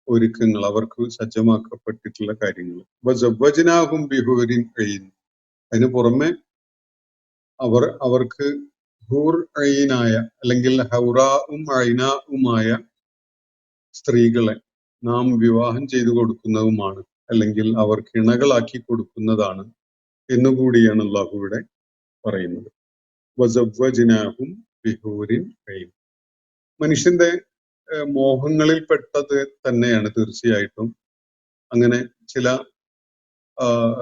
ഒരുക്കങ്ങൾ, അവർക്ക് സജ്ജമാക്കപ്പെട്ടിട്ടുള്ള കാര്യങ്ങൾ. വസവ്വജ്നാഹും ബിഹൂരിൻ ഐൻ. അതിന് പുറമെ അവർക്ക് ഹൂർ ഐനായ അല്ലെങ്കിൽ ഹൗറാവും ഐനാവുമായ സ്ത്രീകളെ നാം വിവാഹം ചെയ്തു കൊടുക്കുന്നതുമാണ്, അല്ലെങ്കിൽ അവർക്ക് ഇണകളാക്കി കൊടുക്കുന്നതാണ് എന്നുകൂടിയാണ് അല്ലാഹു ഇവിടെ പറയുന്നത്. വസവ്വജ്നാഹും ബിഹൂരിൻ ഐൻ. മനുഷ്യന്റെ മോഹങ്ങളിൽപ്പെട്ടത് തന്നെയാണ് തീർച്ചയായിട്ടും. അങ്ങനെ ചില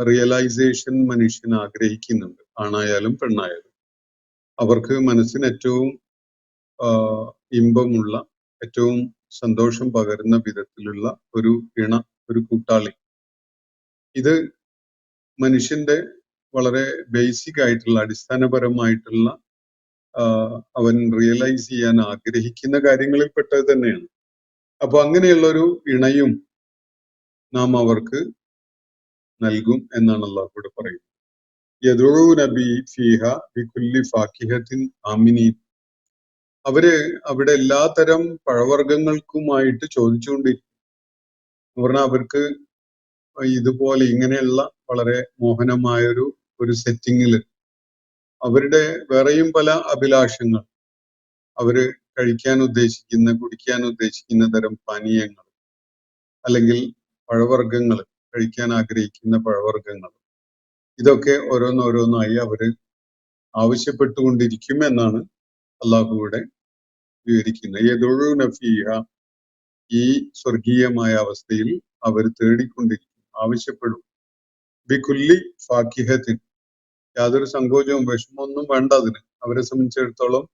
റിയലൈസേഷൻ മനുഷ്യൻ ആഗ്രഹിക്കുന്നുണ്ട്. ആണായാലും പെണ്ണായാലും അവർക്ക് മനസ്സിന് ഏറ്റവും ഇമ്പമുള്ള, ഏറ്റവും സന്തോഷം പകരുന്ന വിധത്തിലുള്ള ഒരു ഒരു കൂട്ടാളി. ഇത് മനുഷ്യന്റെ വളരെ ബേസിക് ആയിട്ടുള്ള, അടിസ്ഥാനപരമായിട്ടുള്ള അവൻ റിയലൈസ് ചെയ്യാൻ ആഗ്രഹിക്കുന്ന കാര്യങ്ങളിൽ പെട്ടത് തന്നെയാണ്. അപ്പൊ അങ്ങനെയുള്ള ഒരു ഇണയും നാം അവർക്ക് നൽകും എന്നാണ് അല്ലാഹു ഇവിടെ പറയുന്നത്. യദഊന ഫീഹ ബികുല്ലി ഫാക്കിഹത്തിൻ ആമിനീൻ. അവര് അവിടെ എല്ലാത്തരം പഴവർഗ്ഗങ്ങൾക്കുമായിട്ട് ചോദിച്ചുകൊണ്ടിരിക്കും. പറഞ്ഞാൽ അവർക്ക് ഇതുപോലെ ഇങ്ങനെയുള്ള വളരെ മോഹനമായ ഒരു സെറ്റിങ്ങില് അവരുടെ വേറെയും പല അഭിലാഷങ്ങൾ, അവര് കഴിക്കാൻ ഉദ്ദേശിക്കുന്ന, കുടിക്കാൻ ഉദ്ദേശിക്കുന്ന തരം പാനീയങ്ങൾ, അല്ലെങ്കിൽ പഴവർഗ്ഗങ്ങൾ, കഴിക്കാൻ ആഗ്രഹിക്കുന്ന പഴവർഗ്ഗങ്ങൾ, ഇതൊക്കെ ഓരോന്നോരോന്നായി അവര് ആവശ്യപ്പെട്ടുകൊണ്ടിരിക്കും എന്നാണ് അള്ളാഹുവിടെ വിവരിക്കുന്നത്. യദഊന ഫീഹ, ഈ സ്വർഗീയമായ അവസ്ഥയിൽ അവർ തേടിക്കൊണ്ടിരിക്കും, ആവശ്യപ്പെടും. ബികുല്ലി ഫാക്കിഹത്തിൻ, യാതൊരു സങ്കോചവും വിഷമമൊന്നും വേണ്ട അതിന്. അവരെ സംബന്ധിച്ചിടത്തോളം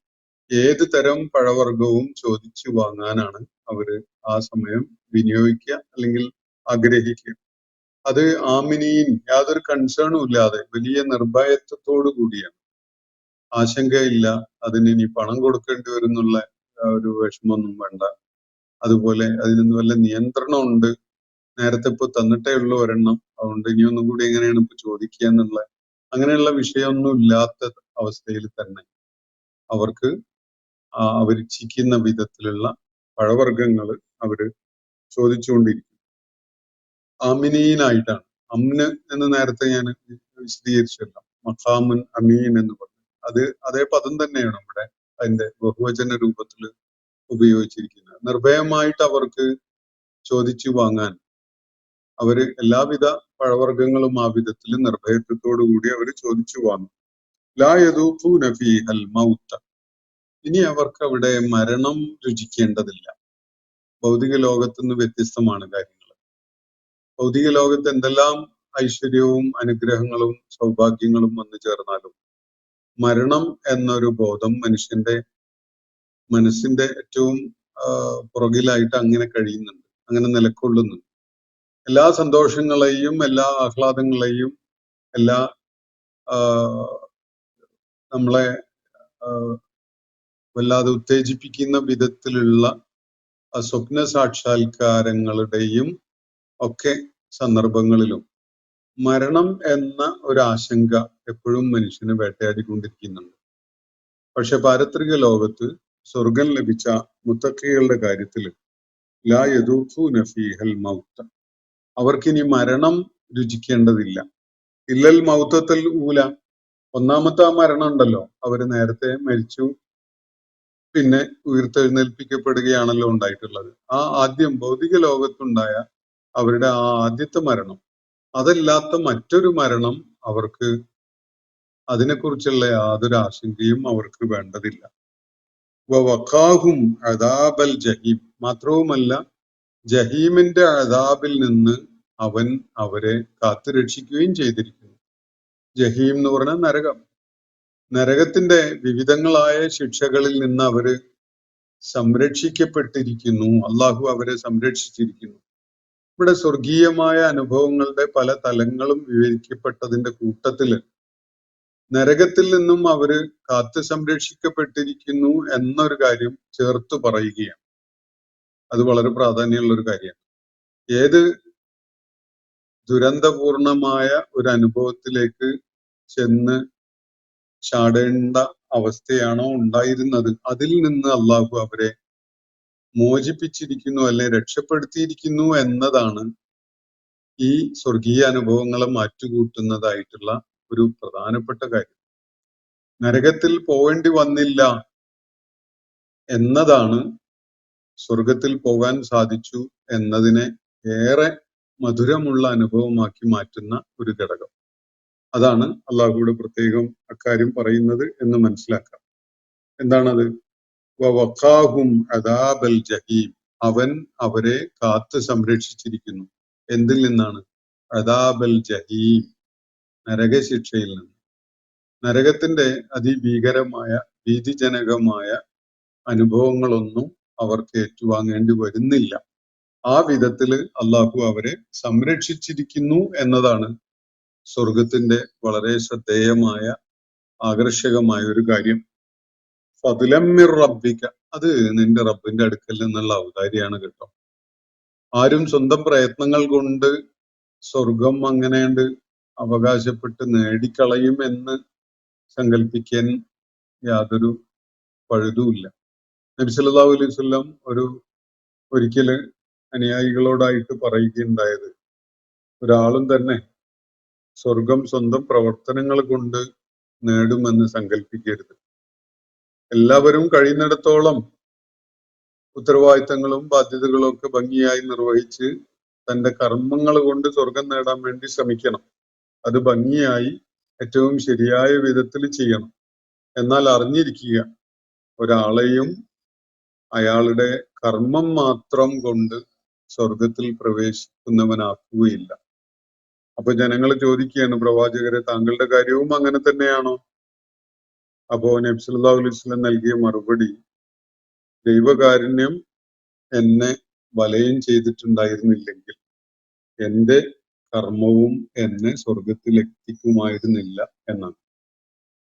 ഏത് തരം പഴവർഗ്ഗവും ചോദിച്ചു വാങ്ങാനാണ് അവര് ആ സമയം വിനിയോഗിക്കുക അല്ലെങ്കിൽ ആഗ്രഹിക്കുക. അത് ആമിനീൻ, യാതൊരു കൺസേണും ഇല്ലാതെ വലിയ നിർഭയത്വത്തോടു കൂടിയാണ്. ആശങ്കയില്ല, അതിന് ഇനി പണം കൊടുക്കേണ്ടി വരും എന്നുള്ള ഒരു വിഷമമൊന്നും വേണ്ട. അതുപോലെ അതിന് വല്ല നിയന്ത്രണം ഉണ്ട്, നേരത്തെ ഇപ്പൊ തന്നിട്ടേ ഉള്ളൂ ഒരെണ്ണം, അതുകൊണ്ട് ഇനിയൊന്നും കൂടി എങ്ങനെയാണ് ഇപ്പൊ ചോദിക്കുക എന്നുള്ള അങ്ങനെയുള്ള വിഷയമൊന്നും ഇല്ലാത്ത അവസ്ഥയിൽ തന്നെ അവർക്ക് അവർ ഇച്ഛിക്കുന്ന വിധത്തിലുള്ള പഴവർഗ്ഗങ്ങൾ അവര് ചോദിച്ചുകൊണ്ടിരിക്കും. ആമിനീനായിട്ടാണ്. അമ്ന് എന്ന് നേരത്തെ ഞാൻ വിശദീകരിച്ചല്ലോ, മഖാമുൻ അമീൻ എന്ന് പറഞ്ഞു. അതേ പദം തന്നെയാണ് ഇവിടെ അതിന്റെ ബഹുവചന രൂപത്തിൽ ഉപയോഗിച്ചിരിക്കുന്നത്. നിർഭയമായിട്ട് അവർക്ക് ചോദിച്ചു വാങ്ങാൻ അവര് എല്ലാവിധ പഴവർഗ്ഗങ്ങളും ആ വിധത്തിൽ നിർഭയത്വത്തോടു കൂടി അവർ ചോദിച്ചു വാങ്ങും. ലാ യദൂഖൂന ഫീഹൽ മൗത്ത, ഇനി അവർക്ക് അവിടെ മരണം രുചിക്കേണ്ടതില്ല. ഭൗതിക ലോകത്തു നിന്ന് വ്യത്യസ്തമാണ് കാര്യങ്ങൾ. ഭൗതിക ലോകത്ത് എന്തെല്ലാം ഐശ്വര്യവും അനുഗ്രഹങ്ങളും സൗഭാഗ്യങ്ങളും വന്നു ചേർന്നാലും മരണം എന്നൊരു ബോധം മനുഷ്യന്റെ മനസ്സിന്റെ ഏറ്റവും പുറകിലായിട്ട് അങ്ങനെ കഴിയുന്നുണ്ട്, അങ്ങനെ നിലകൊള്ളുന്നുണ്ട്. എല്ലാ സന്തോഷങ്ങളെയും എല്ലാ ആഹ്ലാദങ്ങളെയും എല്ലാ നമ്മളെ വല്ലാതെ ഉത്തേജിപ്പിക്കുന്ന വിധത്തിലുള്ള സ്വപ്ന സാക്ഷാത്കാരങ്ങളുടെയും ഒക്കെ സന്ദർഭങ്ങളിലും മരണം എന്ന ഒരു ആശങ്ക എപ്പോഴും മനുഷ്യനെ വേട്ടയാടിക്കൊണ്ടിരിക്കുന്നുണ്ട്. പക്ഷെ പാരത്രിക ലോകത്ത് സ്വർഗം ലഭിച്ച മുത്തഖികളുടെ കാര്യത്തിൽ ലാ യദൂഖൂന ഫീഹൽ മൗത്ത, അവർക്കിനി മരണം രുചിക്കേണ്ടതില്ല. ഇല്ലൽ മൗത്തൽ ഊല, ഒന്നാമത്തെ ആ മരണം ഉണ്ടല്ലോ, അവര് നേരത്തെ മരിച്ചു പിന്നെ ഉയർത്തെഴുന്നേൽപ്പിക്കപ്പെടുകയാണല്ലോ ഉണ്ടായിട്ടുള്ളത്. ആ ആദ്യം ഭൗതിക ലോകത്തുണ്ടായ അവരുടെ ആ ആദ്യത്തെ മരണം, അതല്ലാത്ത മറ്റൊരു മരണം അവർക്ക് അതിനെക്കുറിച്ചുള്ള യാതൊരു ആശങ്കയും അവർക്ക് വേണ്ടതില്ല. വഖാഹും അദാബൽ ജഹീം, മാത്രവുമല്ല ജഹീമിന്റെ അദാബിൽ നിന്ന് അവൻ അവരെ കാത്തുരക്ഷിക്കുകയും ചെയ്തിരിക്കുന്നു. ജഹീം എന്ന് പറഞ്ഞാൽ നരകം. നരകത്തിന്റെ വിവിധങ്ങളായ ശിക്ഷകളിൽ നിന്ന് അവര് സംരക്ഷിക്കപ്പെട്ടിരിക്കുന്നു. അള്ളാഹു അവരെ സംരക്ഷിച്ചിരിക്കുന്നു. ഇവിടെ സ്വർഗീയമായ അനുഭവങ്ങളുടെ പല തലങ്ങളും വിവരിക്കപ്പെട്ടതിന്റെ കൂട്ടത്തില് നരകത്തിൽ നിന്നും അവര് കാത്തു സംരക്ഷിക്കപ്പെട്ടിരിക്കുന്നു എന്നൊരു കാര്യം ചേർത്ത് പറയുകയാണ്. അത് വളരെ പ്രാധാന്യമുള്ള ഒരു കാര്യമാണ്. ഏത് ദുരന്തപൂർണമായ ഒരു അനുഭവത്തിലേക്ക് ചെന്ന് ചാടേണ്ട അവസ്ഥയാണോ ഉണ്ടായിരുന്നത്, അതിൽ നിന്ന് അള്ളാഹു അവരെ മോചിപ്പിച്ചിരിക്കുന്നു, അല്ലെ രക്ഷപ്പെടുത്തിയിരിക്കുന്നു എന്നതാണ് ഈ സ്വർഗീയ അനുഭവങ്ങളെ മാറ്റുകൂട്ടുന്നതായിട്ടുള്ള ഒരു പ്രധാനപ്പെട്ട കാര്യം. നരകത്തിൽ പോവേണ്ടി വന്നില്ല എന്നതാണ് സ്വർഗത്തിൽ പോകാൻ സാധിച്ചു എന്നതിനെ ഏറെ മധുരമുള്ള അനുഭവമാക്കി മാറ്റുന്ന ഒരു ഘടകം. അതാണ് അള്ളാഹുവിടെ പ്രത്യേകം അക്കാര്യം പറയുന്നത് എന്ന് മനസ്സിലാക്കാം. എന്താണത്? വഖാഹും അദാബൽ ജഹീം, അവൻ അവരെ കാത്ത് സംരക്ഷിച്ചിരിക്കുന്നു. എന്തിൽ നിന്നാണ്? അദാബൽ ജഹീം, നരകശിക്ഷയിൽ നിന്ന്. നരകത്തിന്റെ അതിഭീകരമായ ഭീതിജനകമായ അനുഭവങ്ങളൊന്നും അവർക്ക് ഏറ്റുവാങ്ങേണ്ടി വരുന്നില്ല. ആ വിധത്തില് അള്ളാഹു അവരെ സംരക്ഷിച്ചിരിക്കുന്നു എന്നതാണ് സ്വർഗത്തിന്റെ വളരെ ശ്രദ്ധേയമായ ആകർഷകമായ ഒരു കാര്യം. ഫദ്ലമ്മിർ റബ്ബിക, അത് നിന്റെ റബ്ബിന്റെ അടുക്കൽ നിന്നുള്ള ഔദാര്യാണ് കേട്ടോ. ആരും സ്വന്തം പ്രയത്നങ്ങൾ കൊണ്ട് സ്വർഗം അങ്ങനെയുണ്ട് അവകാശപ്പെട്ട് നേടിക്കളയും എന്ന് സങ്കല്പിക്കാൻ യാതൊരു പഴുതുമില്ല. നബി സല്ലല്ലാഹു അലൈഹി വസല്ലം ഒരിക്കല് അനുയായികളോടായിട്ട് പറയുകയുണ്ടായത്, ഒരാളും തന്നെ സ്വർഗം സ്വന്തം പ്രവർത്തനങ്ങൾ കൊണ്ട് നേടുമെന്ന് സങ്കല്പിക്കരുത്. എല്ലാവരും കഴിയുന്നിടത്തോളം ഉത്തരവാദിത്തങ്ങളും ബാധ്യതകളും ഒക്കെ ഭംഗിയായി നിർവഹിച്ച് തന്റെ കർമ്മങ്ങൾ കൊണ്ട് സ്വർഗം നേടാൻ വേണ്ടി ശ്രമിക്കണം. അത് ഭംഗിയായി ഏറ്റവും ശരിയായ വിധത്തിൽ ചെയ്യണം. എന്നാൽ അറിഞ്ഞിരിക്കുക, ഒരാളെയും അയാളുടെ കർമ്മം മാത്രം കൊണ്ട് സ്വർഗത്തിൽ പ്രവേശിക്കുന്നവനാക്കുകയില്ല. അപ്പൊ ജനങ്ങൾ ചോദിക്കുകയാണ്, പ്രവാചകരെ താങ്കളുടെ കാര്യവും അങ്ങനെ തന്നെയാണോ? അപ്പോ നബി സല്ലല്ലാഹു അലൈഹി വസല്ലം നൽകിയ മറുപടി, ദൈവകാരുണ്യം എന്നെ വലയം ചെയ്തിട്ടുണ്ടായിരുന്നില്ലെങ്കിൽ എന്റെ കർമ്മവും എന്നെ സ്വർഗത്തിൽ എത്തിക്കുമായിരുന്നില്ല എന്നാണ്.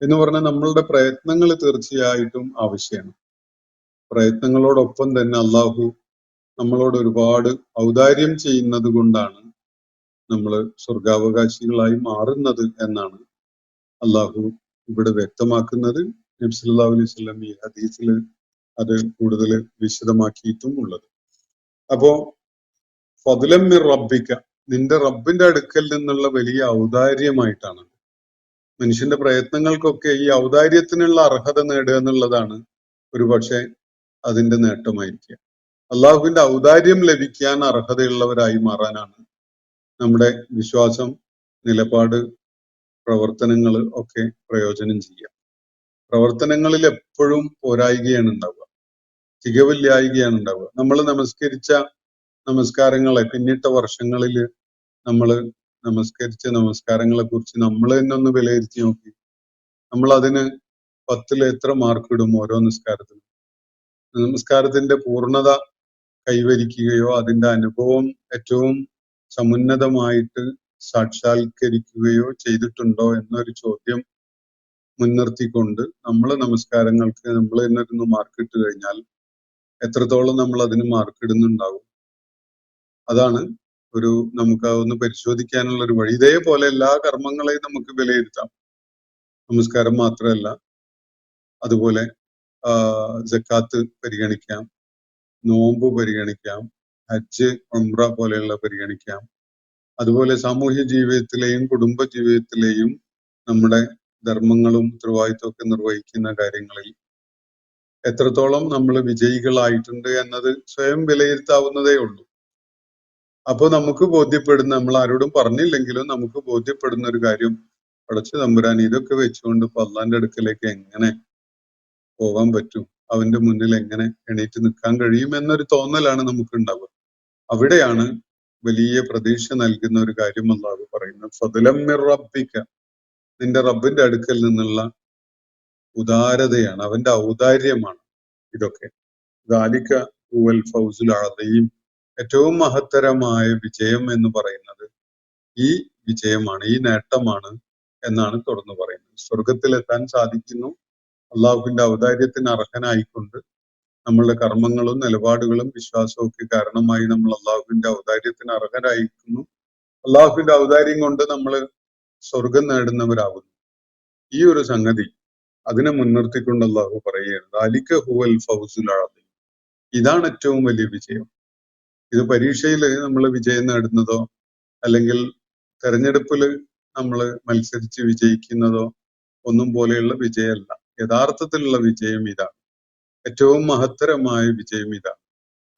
എന്ന് പറഞ്ഞാൽ നമ്മളുടെ പ്രയത്നങ്ങൾ തീർച്ചയായിട്ടും ആവശ്യമാണ്. പ്രയത്നങ്ങളോടൊപ്പം തന്നെ അള്ളാഹു നമ്മളോട് ഒരുപാട് ഔദാര്യം ചെയ്യുന്നത് കൊണ്ടാണ് നമ്മൾ സ്വർഗാവകാശികളായി മാറുന്നത് എന്നാണ് അള്ളാഹു ഇവിടെ വ്യക്തമാക്കുന്നത്. നബി സല്ലല്ലാഹു അലൈഹി വസല്ലം ഈ ഹദീസിൽ അത് കൂടുതൽ വിശദമാക്കിയിട്ടും ഉള്ളത്. അപ്പോ ഫദ്ലൻ മിർ റബ്ബിക, നിന്റെ റബ്ബിന്റെ അടുക്കൽ നിന്നുള്ള വലിയ ഔദാര്യമായിട്ടാണ്. മനുഷ്യന്റെ പ്രയത്നങ്ങൾക്കൊക്കെ ഈ ഔദാര്യത്തിനുള്ള അർഹത നേടുക എന്നുള്ളതാണ് ഒരുപക്ഷെ അതിന്റെ നേട്ടമായിരിക്കുക. അള്ളാഹുവിന്റെ ഔദാര്യം ലഭിക്കാൻ അർഹതയുള്ളവരായി മാറാനാണ് നമ്മുടെ വിശ്വാസം, നിലപാട്, പ്രവർത്തനങ്ങൾ ഒക്കെ പ്രയോജനം ചെയ്യുക. പ്രവർത്തനങ്ങളിൽ എപ്പോഴും പോരായികയാണ് ഉണ്ടാവുക, തികവില്ലായികയാണ് ഉണ്ടാവുക. നമ്മൾ നമസ്കരിച്ച നമസ്കാരങ്ങളെ പിന്നിട്ട വർഷങ്ങളിൽ നമ്മൾ നമസ്കരിച്ച നമസ്കാരങ്ങളെ കുറിച്ച് നമ്മൾ തന്നെ ഒന്ന് വിലയിരുത്തി നോക്കി. നമ്മൾ അതിന് 10 എത്ര മാർക്ക് ഇടും ഓരോ നിസ്കാരത്തിനും? നമസ്കാരത്തിന്റെ പൂർണ്ണത കൈവരിക്കുകയോ അതിന്റെ അനുഭവം ഏറ്റവും സമുന്നതമായിട്ട് സാക്ഷാത്കരിക്കുകയോ ചെയ്തിട്ടുണ്ടോ എന്നൊരു ചോദ്യം മുൻനിർത്തിക്കൊണ്ട് നമ്മൾ നമസ്കാരങ്ങൾക്ക് നമ്മൾ തന്നെ ഒന്ന് മാർക്ക് ഇട്ട് കഴിഞ്ഞാൽ എത്രത്തോളം നമ്മൾ അതിന് മാർക്ക് ഇടുന്നുണ്ടാവും? അതാണ് നമുക്ക് ഒന്ന് പരിശോധിക്കാനുള്ള ഒരു വഴി. ഇതേപോലെ എല്ലാ കർമ്മങ്ങളെയും നമുക്ക് വിലയിരുത്താം. നമസ്കാരം മാത്രമല്ല, അതുപോലെ സക്കാത്ത് പരിഗണിക്കാം, നോമ്പ് പരിഗണിക്കാം, ഹജ്ജ്, ഉംറ പോലെയുള്ള പരിഗണിക്കാം. അതുപോലെ സാമൂഹ്യ ജീവിതത്തിലെയും കുടുംബ ജീവിതത്തിലെയും നമ്മുടെ ധർമ്മങ്ങളും ഉത്തരവാദിത്വം ഒക്കെ നിർവഹിക്കുന്ന കാര്യങ്ങളിൽ എത്രത്തോളം നമ്മൾ വിജയികളായിട്ടുണ്ട് എന്നത് സ്വയം വിലയിരുത്താവുന്നതേ ഉള്ളൂ. അപ്പൊ നമുക്ക് ബോധ്യപ്പെടുന്ന, നമ്മൾ ആരോടും പറഞ്ഞില്ലെങ്കിലും നമുക്ക് ബോധ്യപ്പെടുന്ന ഒരു കാര്യം, പടച്ച തമ്പുരാൻ ഇതൊക്കെ വെച്ചുകൊണ്ട് ഇപ്പൊ അള്ളാന്റെ അടുക്കലേക്ക് എങ്ങനെ പോകാൻ പറ്റും, അവന്റെ മുന്നിൽ എങ്ങനെ എണീറ്റ് നിൽക്കാൻ കഴിയും എന്നൊരു തോന്നലാണ് നമുക്ക് ഉണ്ടാവുക. അവിടെയാണ് വലിയ പ്രതീക്ഷ നൽകുന്ന ഒരു കാര്യം അല്ലാഹു പറയുന്നത്. ഫദ്ലൻ മിർ റബ്ബിക, നിന്റെ റബ്ബിന്റെ അടുക്കൽ നിന്നുള്ള ഉദാരതയാണ്, അവന്റെ ഔദാര്യമാണ് ഇതൊക്കെ. ദാലിക ഹുവൽ ഫൗസുൽ അദീം, ഏറ്റവും മഹത്തരമായ വിജയം എന്ന് പറയുന്നത് ഈ വിജയമാണ്, ഈ നേട്ടമാണ് എന്നാണ് തുറന്നു പറയുന്നത്. സ്വർഗത്തിലെത്താൻ സാധിക്കുന്നു അള്ളാഹുവിന്റെ ഔദാര്യത്തിന് അർഹനായിക്കൊണ്ട്. നമ്മളുടെ കർമ്മങ്ങളും നിലപാടുകളും വിശ്വാസവും ഒക്കെ കാരണമായി നമ്മൾ അള്ളാഹുവിന്റെ ഔദാര്യത്തിന് അർഹരായിരിക്കുന്നു. അള്ളാഹുവിന്റെ ഔദാര്യം കൊണ്ട് നമ്മൾ സ്വർഗം നേടുന്നവരാകുന്നു. ഈ ഒരു സംഗതി അതിനെ മുൻനിർത്തിക്കൊണ്ട് അള്ളാഹു പറയുകയാണ്, ദാലിക ഹുവൽ ഫൗസുൽ അദീം, ഇതാണ് ഏറ്റവും വലിയ വിജയം. ഇത് പരീക്ഷയിൽ നമ്മൾ വിജയം നേടുന്നതോ അല്ലെങ്കിൽ തെരഞ്ഞെടുപ്പിൽ നമ്മൾ മത്സരിച്ച് വിജയിക്കുന്നതോ ഒന്നും പോലെയുള്ള വിജയമല്ല. യഥാർത്ഥത്തിലുള്ള വിജയം ഇതാണ്, ഏറ്റവും മഹത്തരമായ വിജയം ഇതാണ്.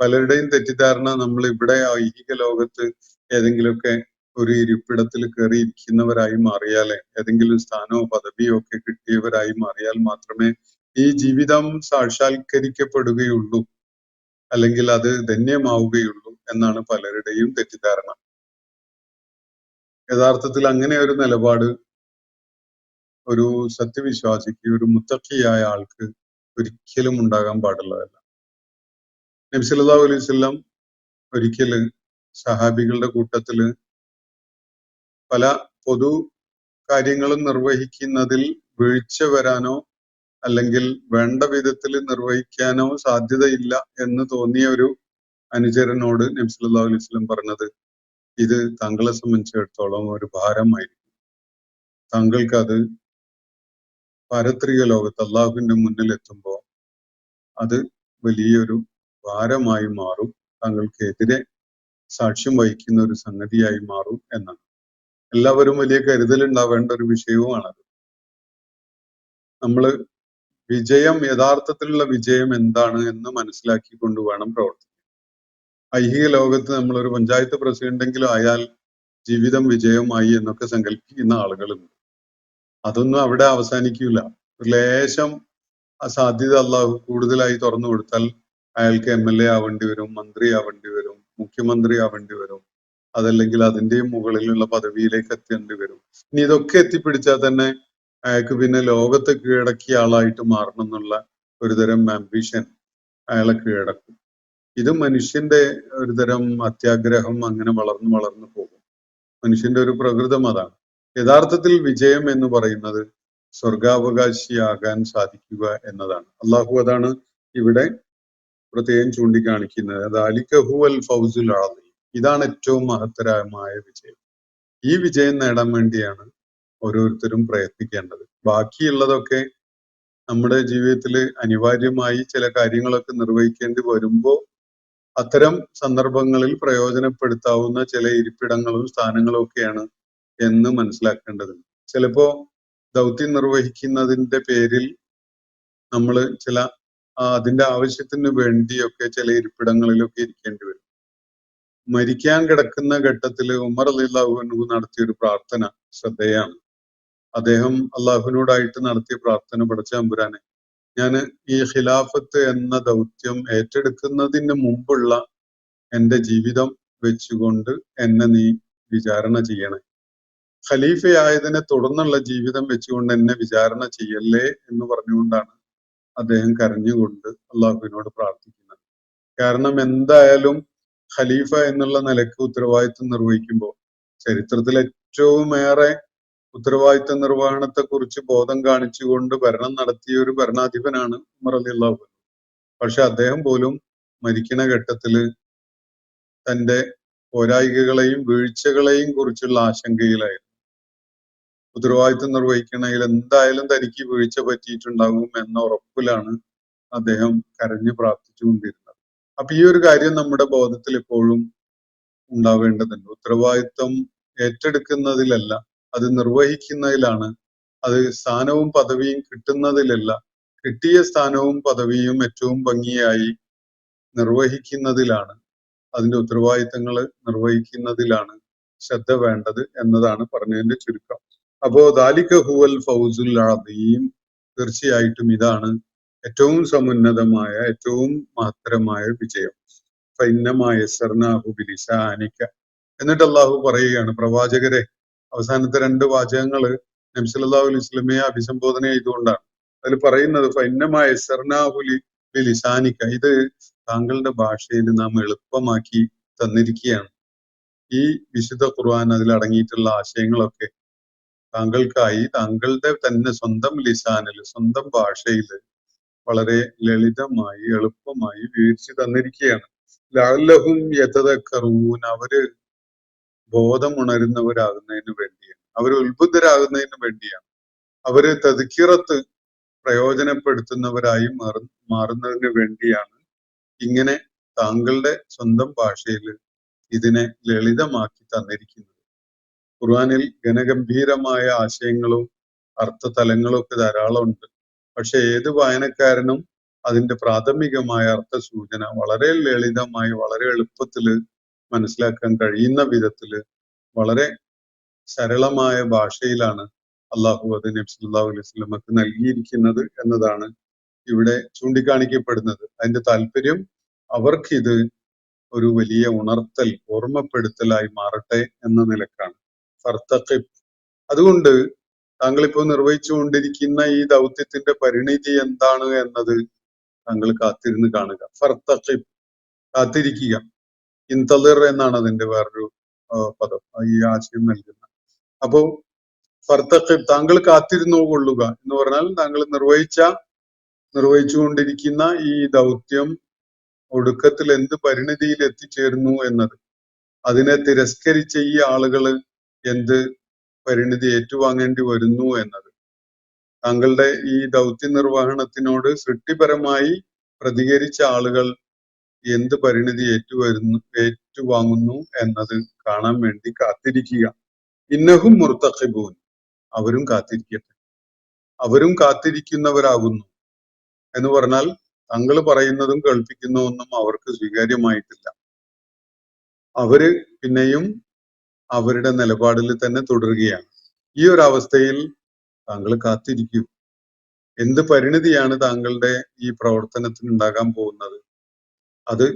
പലരുടെയും തെറ്റിദ്ധാരണ, നമ്മൾ ഇവിടെ ഐഹിക ലോകത്ത് ഏതെങ്കിലുമൊക്കെ ഒരു ഇരിപ്പിടത്തിൽ കയറി ഇരിക്കുന്നവരായി മാറിയാലേ, ഏതെങ്കിലും സ്ഥാനമോ പദവിയോ ഒക്കെ കിട്ടിയവരായി മാറിയാൽ മാത്രമേ ഈ ജീവിതം സാക്ഷാത്കരിക്കപ്പെടുകയുള്ളൂ, അല്ലെങ്കിൽ അത് ധന്യമാവുകയുള്ളൂ എന്നാണ് പലരുടെയും തെറ്റിദ്ധാരണ. യഥാർത്ഥത്തിൽ അങ്ങനെ ഒരു നിലപാട് ഒരു സത്യവിശ്വാസിക്ക്, ഒരു മുത്തഖിയായ ആൾക്ക് ഒരിക്കലും ഉണ്ടാകാൻ പാടുള്ളതല്ല. നബി സല്ലല്ലാഹു അലൈഹി വസല്ലം ഒരിക്കല് സഹാബികളുടെ കൂട്ടത്തില് പല പൊതു കാര്യങ്ങളും നിർവഹിക്കുന്നതിൽ വീഴ്ച വരാനോ അല്ലെങ്കിൽ വേണ്ട വിധത്തിൽ നിർവഹിക്കാനോ സാധ്യതയില്ല എന്ന് തോന്നിയ ഒരു അനുചരനോട് നബി സല്ലല്ലാഹു അലൈഹി വസല്ലം പറഞ്ഞത്, ഇത് താങ്കളെ സംബന്ധിച്ചിടത്തോളം ഒരു ഭാരമായിരിക്കും. താങ്കൾക്ക് അത് പാരത്രിക ലോകത്ത് അള്ളാഹുവിന്റെ മുന്നിൽ എത്തുമ്പോൾ അത് വലിയൊരു ഭാരമായി മാറും, താങ്കൾക്കെതിരെ സാക്ഷ്യം വഹിക്കുന്ന ഒരു സംഗതിയായി മാറും എന്നാണ്. എല്ലാവരും വലിയ കരുതലുണ്ടാവേണ്ട ഒരു വിഷയവുമാണത്. നമ്മള് വിജയം, യഥാർത്ഥത്തിലുള്ള വിജയം എന്താണ് എന്ന് മനസ്സിലാക്കിക്കൊണ്ട് വേണം പ്രവർത്തിക്കാൻ. ഐഹിക ലോകത്ത് നമ്മളൊരു പഞ്ചായത്ത് പ്രസിഡന്റെങ്കിലും ആയാൽ ജീവിതം വിജയമായി എന്നൊക്കെ സങ്കല്പിക്കുന്ന ആളുകളുണ്ട്. അതൊന്നും അവിടെ അവസാനിക്കൂല. ഒരു ലേശം സാധ്യത അള്ളാഹു കൂടുതലായി തുറന്നു കൊടുത്താൽ അയാൾക്ക് MLA ആവേണ്ടി വരും, മന്ത്രി ആവേണ്ടി വരും, മുഖ്യമന്ത്രി ആവേണ്ടി വരും, അതല്ലെങ്കിൽ അതിന്റെയും മുകളിലുള്ള പദവിയിലേക്ക് എത്തേണ്ടി വരും. ഇനി ഇതൊക്കെ എത്തിപ്പിടിച്ചാൽ തന്നെ അയാൾക്ക് പിന്നെ ലോകത്തെ കീഴടക്കിയ ആളായിട്ട് മാറണം എന്നുള്ള ഒരുതരം ആംബിഷൻ അയാളെ കീഴടക്കും. ഇത് മനുഷ്യന്റെ ഒരുതരം അത്യാഗ്രഹം അങ്ങനെ വളർന്നു വളർന്നു പോകും. മനുഷ്യന്റെ ഒരു പ്രകൃതം അതാണ്. യഥാർത്ഥത്തിൽ വിജയം എന്ന് പറയുന്നത് സ്വർഗാവകാശിയാകാൻ സാധിക്കുക എന്നതാണ്. അള്ളാഹു അതാണ് ഇവിടെ പ്രത്യേകം ചൂണ്ടിക്കാണിക്കുന്നത്. ദാലിക ഹുവൽ ഫൗസുൽ അദീം. ഇതാണ് ഏറ്റവും മഹത്തരമായ വിജയം. ഈ വിജയം നേടാൻ വേണ്ടിയാണ് ഓരോരുത്തരും പ്രയത്നിക്കേണ്ടത്. ബാക്കിയുള്ളതൊക്കെ നമ്മുടെ ജീവിതത്തിൽ അനിവാര്യമായി ചില കാര്യങ്ങളൊക്കെ നിർവഹിക്കേണ്ടി വരുമ്പോൾ അത്തരം സന്ദർഭങ്ങളിൽ പ്രയോജനപ്പെടുത്താവുന്ന ചില ഇരിപ്പിടങ്ങളും സ്ഥാനങ്ങളും ഒക്കെയാണ് എന്ന് മനസ്സിലാക്കേണ്ടതുണ്ട്. ചിലപ്പോ ദൗത്യം നിർവഹിക്കുന്നതിന്റെ പേരിൽ നമ്മൾ ചില അതിന്റെ ആവശ്യത്തിന് വേണ്ടിയൊക്കെ ചില ഇരിപ്പിടങ്ങളിലൊക്കെ ഇരിക്കേണ്ടി വരും. മരിക്കാൻ കിടക്കുന്ന ഘട്ടത്തിൽ ഉമർ റളിയല്ലാഹു അൻഹു നടത്തിയ ഒരു പ്രാർത്ഥന ശ്രദ്ധേയാണ്. അദ്ദേഹം അള്ളാഹുവിനോടായിട്ട് നടത്തിയ പ്രാർത്ഥന, പടച്ച തമ്പുരാനെ, ഞാൻ ഈ ഖിലാഫത്ത് എന്ന ദൗത്യം ഏറ്റെടുക്കുന്നതിന് മുമ്പുള്ള എന്റെ ജീവിതം വെച്ചുകൊണ്ട് എന്നെ നീ വിചാരണ ചെയ്യണേ. ഖലീഫയായതിനെ തുടർന്നുള്ള ജീവിതം വെച്ചുകൊണ്ട് എന്നെ വിചാരണ ചെയ്യല്ലേ എന്ന് പറഞ്ഞുകൊണ്ടാണ് അദ്ദേഹം കരഞ്ഞുകൊണ്ട് അള്ളാഹുവിനോട് പ്രാർത്ഥിക്കുന്നത്. കാരണം എന്തായാലും ഖലീഫ എന്നുള്ള നിലക്ക് ഉത്തരവാദിത്വം നിർവഹിക്കുമ്പോൾ ചരിത്രത്തിൽ ഏറ്റവും ഏറെ ഉത്തരവാദിത്വ നിർവഹണത്തെ കുറിച്ച് ബോധം കാണിച്ചുകൊണ്ട് ഭരണം നടത്തിയ ഒരു ഭരണാധിപനാണ് ഉമർ റളിയല്ലാഹു അൻഹു. പക്ഷെ അദ്ദേഹം പോലും മരിക്കുന്ന ഘട്ടത്തില് തന്റെ പോരായികകളെയും വീഴ്ചകളെയും കുറിച്ചുള്ള ആശങ്കയിലായിരുന്നു. ഉത്തരവാദിത്വം നിർവഹിക്കണമെങ്കിൽ എന്തായാലും തനിക്ക് വീഴ്ച പറ്റിയിട്ടുണ്ടാകും എന്ന ഉറപ്പിലാണ് അദ്ദേഹം കരഞ്ഞു പ്രാർത്ഥിച്ചുകൊണ്ടിരുന്നത്. അപ്പൊ ഈ ഒരു കാര്യം നമ്മുടെ ബോധത്തിൽ എപ്പോഴും ഉണ്ടാവേണ്ടതുണ്ട്. ഉത്തരവാദിത്വം ഏറ്റെടുക്കുന്നതിലല്ല, അത് നിർവഹിക്കുന്നതിലാണ്. അത് സ്ഥാനവും പദവിയും കിട്ടുന്നതിലല്ല, കിട്ടിയ സ്ഥാനവും പദവിയും ഏറ്റവും ഭംഗിയായി നിർവഹിക്കുന്നതിലാണ്, അതിന്റെ ഉത്തരവാദിത്തങ്ങൾ നിർവഹിക്കുന്നതിലാണ് ശ്രദ്ധ വേണ്ടത് എന്നതാണ് പറഞ്ഞതിന്റെ ചുരുക്കം. അപ്പോ ദാലിക ഹുവൽ ഫൗസുൽ അദീം, തീർച്ചയായിട്ടും ഇതാണ് ഏറ്റവും സമുന്നതമായ ഏറ്റവും മഹത്തരമായ വിജയം. ഫഇന്നമാ യസ്സർനാഹു ബിലിസാനിക. എന്നിട്ട് അള്ളാഹു പറയുകയാണ്, പ്രവാചകരെ, അവസാനത്തെ 2 വാചകങ്ങള് നബി സല്ലല്ലാഹു അലൈഹി വസല്ലമയെ അഭിസംബോധന ചെയ്തുകൊണ്ടാണ്. അതിൽ പറയുന്നത് ഫഇന്നമാ യസ്സർനാഹു ബിലിസാനിക, ഇത് താങ്കളുടെ ഭാഷയിൽ നാം എളുപ്പമാക്കി തന്നിരിക്കുകയാണ്. ഈ വിശുദ്ധ ഖുർആൻ അതിൽ അടങ്ങിയിട്ടുള്ള ആശയങ്ങളൊക്കെ താങ്കൾക്കായി താങ്കളുടെ തന്നെ സ്വന്തം ലിസാനിൽ, സ്വന്തം ഭാഷയിൽ വളരെ ലളിതമായി എളുപ്പമായി വിവരിച്ചു തന്നിരിക്കുകയാണ്. ലഅല്ലഹും യതദക്കറൂൻ, അവര് ബോധമുണരുന്നവരാകുന്നതിന് വേണ്ടിയാണ്, അവർ ഉത്ബുദ്ധരാകുന്നതിന് വേണ്ടിയാണ്, അവര് തദ്കിറത്ത് പ്രയോജനപ്പെടുത്തുന്നവരായി മാറുന്നതിന് വേണ്ടിയാണ് ഇങ്ങനെ താങ്കളുടെ സ്വന്തം ഭാഷയിൽ ഇതിനെ ലളിതമാക്കി തന്നിരിക്കുന്നത്. ഖുർആനിൽ ഘനഗംഭീരമായ ആശയങ്ങളും അർത്ഥതലങ്ങളും ഒക്കെ ധാരാളം ഉണ്ട്. പക്ഷെ ഏത് വായനക്കാരനും അതിന്റെ പ്രാഥമികമായ അർത്ഥ സൂചന വളരെ ലളിതമായി വളരെ എളുപ്പത്തില് മനസ്സിലാക്കാൻ കഴിയുന്ന വിധത്തില് വളരെ സരളമായ ഭാഷയിലാണ് അള്ളാഹു അത് നബി സല്ലല്ലാഹു അലൈഹി വസല്ലമക്ക് നൽകിയിരിക്കുന്നത് എന്നതാണ് ഇവിടെ ചൂണ്ടിക്കാണിക്കപ്പെടുന്നത്. അതിന്റെ താല്പര്യം അവർക്കിത് ഒരു വലിയ ഉണർത്തൽ, ഓർമ്മപ്പെടുത്തലായി മാറട്ടെ എന്ന നിലക്കാണ്. ഫർത്തഖിബ്, അതുകൊണ്ട് താങ്കളിപ്പോൾ നിർവഹിച്ചുകൊണ്ടിരിക്കുന്ന ഈ ദൗത്യത്തിന്റെ പരിണിതി എന്താണ് എന്നത് താങ്കൾ കാത്തിരുന്ന് കാണുക. ഫർത്തഖിബ്, കാത്തിരിക്കുക. ഇൻതളിർ എന്നാണ് അതിന്റെ വേറൊരു പദം ഈ ആശയം നൽകുന്നത്. അപ്പോ ഫർത്തഖിബ്, താങ്കൾ കാത്തിരുന്നു കൊള്ളുക എന്ന് പറഞ്ഞാൽ താങ്കൾ നിർവഹിച്ചുകൊണ്ടിരിക്കുന്ന ഈ ദൗത്യം ഒടുക്കത്തിൽ എന്ത് പരിണിതിയിൽ എത്തിച്ചേരുന്നു എന്നത്, അതിനെ തിരസ്കരിച്ച ഈ ആളുകള് എന്ത് പരിണിതി ഏറ്റുവാങ്ങേണ്ടി വരുന്നു എന്നത്, താങ്കളുടെ ഈ ദൗത്യ നിർവഹണത്തിനോട് സൃഷ്ടിപരമായി പ്രതികരിച്ച ആളുകൾ എന്ത് പരിണിതി ഏറ്റുവാങ്ങുന്നു എന്നത് കാണാൻ വേണ്ടി കാത്തിരിക്കുക. ഇന്നഹും മുർത്തഖിബൂൻ, അവരും കാത്തിരിക്കട്ടെ, അവരും കാത്തിരിക്കുന്നവരാകുന്നു എന്ന് പറഞ്ഞാൽ താങ്കൾ പറയുന്നതും കേൾപ്പിക്കുന്നതൊന്നും അവർക്ക് സ്വീകാര്യമായിട്ടില്ല. അവര് പിന്നെയും അവരുടെ നിലപാടിൽ തന്നെ തുടരുകയാണ്. ഈ ഒരു അവസ്ഥയിൽ താങ്കൾ കാത്തിരിക്കൂ. എന്ത് പരിണിതിയാണ് താങ്കളുടെ ഈ പ്രവർത്തനത്തിന് ഉണ്ടാകാൻ പോകുന്നത്, അത്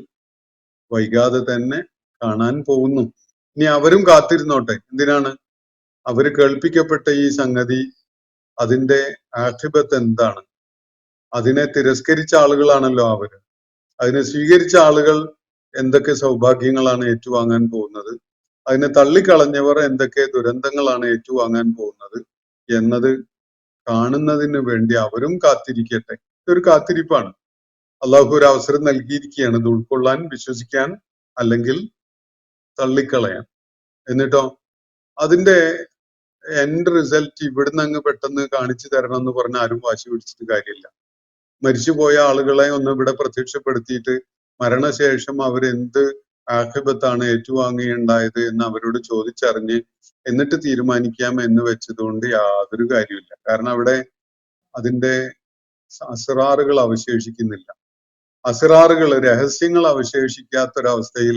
വൈകാതെ തന്നെ കാണാൻ പോകുന്നു. ഇനി അവരും കാത്തിരുന്നോട്ടെ. എന്തിനാണ്? അവര് കേൾപ്പിക്കപ്പെട്ട ഈ സംഗതി അതിന്റെ ആഖിബത്ത് എന്താണ്? അതിനെ തിരസ്കരിച്ച ആളുകളാണല്ലോ അവര്. അതിനെ സ്വീകരിച്ച ആളുകൾ എന്തൊക്കെ സൗഭാഗ്യങ്ങളാണ് ഏറ്റുവാങ്ങാൻ പോകുന്നത്, അതിനെ തള്ളിക്കളഞ്ഞവർ എന്തൊക്കെ ദുരന്തങ്ങളാണ് ഏറ്റുവാങ്ങാൻ പോകുന്നത് എന്നത് കാണുന്നതിന് വേണ്ടി അവരും കാത്തിരിക്കട്ടെ. ഇതൊരു കാത്തിരിപ്പാണ്. അള്ളാഹു ഒരു അവസരം നൽകിയിരിക്കുകയാണ് ഇത് ഉൾക്കൊള്ളാൻ, വിശ്വസിക്കാൻ, അല്ലെങ്കിൽ തള്ളിക്കളയാൻ. എന്നിട്ടോ അതിന്റെ എൻഡ് റിസൾട്ട് ഇവിടുന്ന് അങ്ങ് പെട്ടെന്ന് കാണിച്ചു തരണം എന്ന് പറഞ്ഞ ആരും വാശി പിടിച്ചിട്ട് കാര്യമില്ല. മരിച്ചുപോയ ആളുകളെ ഒന്ന് ഇവിടെ പ്രത്യക്ഷപ്പെടുത്തിയിട്ട് മരണശേഷം അവരെന്ത് ആഖിബത്താണ് ഏറ്റുവാങ്ങുകയുണ്ടായത് എന്ന് അവരോട് ചോദിച്ചറിഞ്ഞ് എന്നിട്ട് തീരുമാനിക്കാം എന്ന് വെച്ചതുകൊണ്ട് യാതൊരു കാര്യമില്ല. കാരണം അവിടെ അതിന്റെ അസ്റാറുകൾ അവശേഷിക്കുന്നില്ല. അസ്റാറുകൾ, രഹസ്യങ്ങൾ അവശേഷിക്കാത്തൊരവസ്ഥയിൽ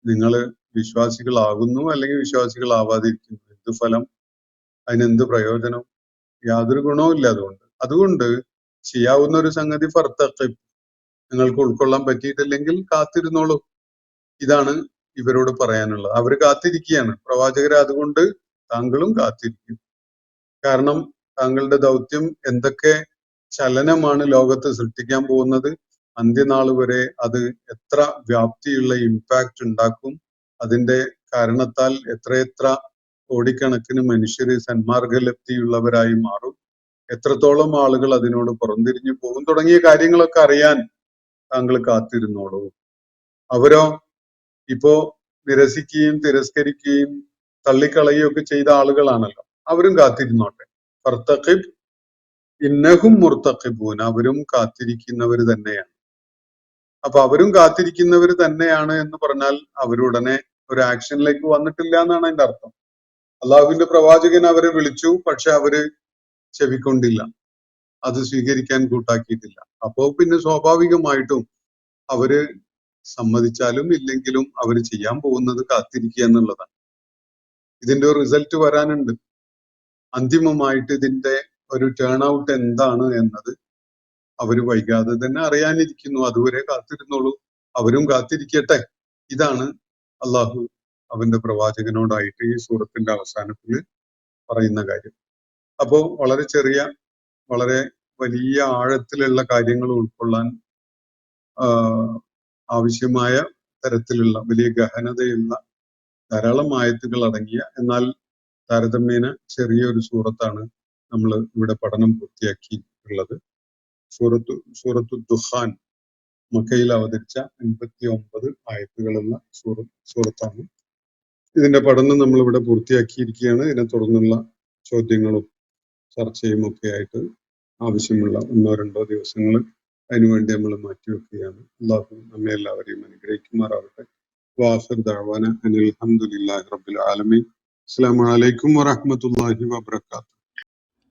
നിങ്ങൾ വിശ്വാസികളാകുന്നു അല്ലെങ്കിൽ വിശ്വാസികളാവാതിരിക്കുന്നു. എന്ത് ഫലം? അതിനെന്ത് പ്രയോജനം? യാതൊരു ഗുണവും ഇല്ല. അതുകൊണ്ട് ചെയ്യാവുന്ന ഒരു സംഗതി ഫർത്തഖിബ്, നിങ്ങൾക്ക് ഉൾക്കൊള്ളാൻ പറ്റിയിട്ടില്ലെങ്കിൽ കാത്തിരുന്നോളൂ. ഇതാണ് ഇവരോട് പറയാനുള്ളത്. അവർ കാത്തിരിക്കുകയാണ്. പ്രവാചകരെ, അതുകൊണ്ട് താങ്കളും കാത്തിരിക്കും. കാരണം താങ്കളുടെ ദൗത്യം എന്തൊക്കെ ചലനമാണ് ലോകത്ത് സൃഷ്ടിക്കാൻ പോകുന്നത്, അന്ത്യനാൾ വരെ അത് എത്ര വ്യാപ്തിയുള്ള ഇമ്പാക്റ്റ് ഉണ്ടാക്കും, അതിന്റെ കാരണത്താൽ എത്രയെത്ര കോടിക്കണക്കിന് മനുഷ്യര് സന്മാർഗലബ്ധിയുള്ളവരായി മാറും, എത്രത്തോളം ആളുകൾ അതിനോട് പുറംതിരിഞ്ഞു പോകും തുടങ്ങിയ കാര്യങ്ങളൊക്കെ അറിയാൻ താങ്കൾ കാത്തിരുന്നോളൂ. അവരോ ഇപ്പോ നിരസിക്കുകയും തിരസ്കരിക്കുകയും തള്ളിക്കളയുകയും ഒക്കെ ചെയ്ത ആളുകളാണല്ലോ. അവരും കാത്തിരുന്നോട്ടെ. ഫർത്തഖിബ് ഇന്നഹും മുർത്തഖിബൂൻ, അവരും കാത്തിരിക്കുന്നവർ തന്നെയാണ്. അപ്പൊ അവരും കാത്തിരിക്കുന്നവർ തന്നെയാണ് എന്ന് പറഞ്ഞാൽ അവരുടനെ ഒരു ആക്ഷനിലേക്ക് വന്നിട്ടില്ല എന്നാണ് അതിന്റെ അർത്ഥം. അള്ളാഹുവിന്റെ പ്രവാചകൻ അവരെ വിളിച്ചു, പക്ഷെ അവര് ചെവിക്കൊണ്ടില്ല, അത് സ്വീകരിക്കാൻ കൂട്ടാക്കിയിട്ടില്ല. അപ്പോ പിന്നെ സ്വാഭാവികമായിട്ടും അവര് സമ്മതിച്ചാലും ഇല്ലെങ്കിലും അവര് ചെയ്യാൻ പോകുന്നത് കാത്തിരിക്കുക എന്നുള്ളതാണ്. ഇതിന്റെ ഒരു റിസൾട്ട് വരാനുണ്ട്. അന്തിമമായിട്ട് ഇതിന്റെ ഒരു ടേൺ ഔട്ട് എന്താണ് എന്നത് അവര് വൈകാതെ തന്നെ അറിയാനിരിക്കുന്നു. അതുവരെ കാത്തിരുന്നോളൂ, അവരും കാത്തിരിക്കട്ടെ. ഇതാണ് അള്ളാഹു അവന്റെ പ്രവാചകനോടായിട്ട് ഈ സൂറത്തിന്റെ അവസാനത്തിൽ പറയുന്ന കാര്യം. അപ്പോ വളരെ ചെറിയ, വളരെ വലിയ ആഴത്തിലുള്ള കാര്യങ്ങൾ ഉൾക്കൊള്ളാൻ ആവശ്യമായ തരത്തിലുള്ള വലിയ ഗഹനതയുള്ള ധാരാളം ആയത്തുകൾ അടങ്ങിയ എന്നാൽ താരതമ്യേന ചെറിയൊരു സൂറത്താണ് നമ്മൾ ഇവിടെ പഠനം പൂർത്തിയാക്കിയിട്ടുള്ളത്. സൂറത്തു ദുഖാൻ മക്കയിൽ അവതരിച്ച 59 ആയത്തുകളുള്ള സൂറത്താണ്. ഇതിന്റെ പഠനം നമ്മൾ ഇവിടെ പൂർത്തിയാക്കിയിരിക്കുകയാണ്. ഇതിനെ തുടർന്നുള്ള ചോദ്യങ്ങളും ചർച്ചയും ഒക്കെ ആയിട്ട് ആവശ്യമുള്ള 1-2 ദിവസങ്ങൾ അതിനുവേണ്ടി നമ്മൾ മാറ്റിവെക്കുകയാണ്. അള്ളാഹു നമ്മെ എല്ലാവരെയും അനുഗ്രഹിക്കുമാറാവട്ടെ. വാഖിർ ദഅവാന അനിൽ ഹംദുലില്ലാഹി റബ്ബിൽ ആലമീൻ. അസ്സലാമു അലൈക്കും വറഹ്മത്തുള്ളാഹി വബറകാതുഹു.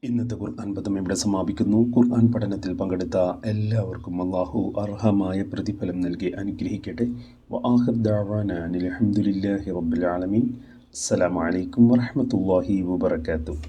ഇന്നത്തെ ഖുർആൻ പദം ഇവിടെ സമാപിക്കുന്നു. ഖുർആൻ പഠനത്തിൽ പങ്കെടുത്ത എല്ലാവർക്കും അല്ലാഹു അർഹമായ പ്രതിഫലം നൽകി അനുഗ്രഹിക്കട്ടെ. വആഖിർ ദഅവാന അനിൽ ഹംദുലില്ലാഹി റബ്ബിൽ ആലമീൻ. അസ്സലാമു അലൈക്കും വറഹ്മത്തുള്ളാഹി വബറകാതുഹു.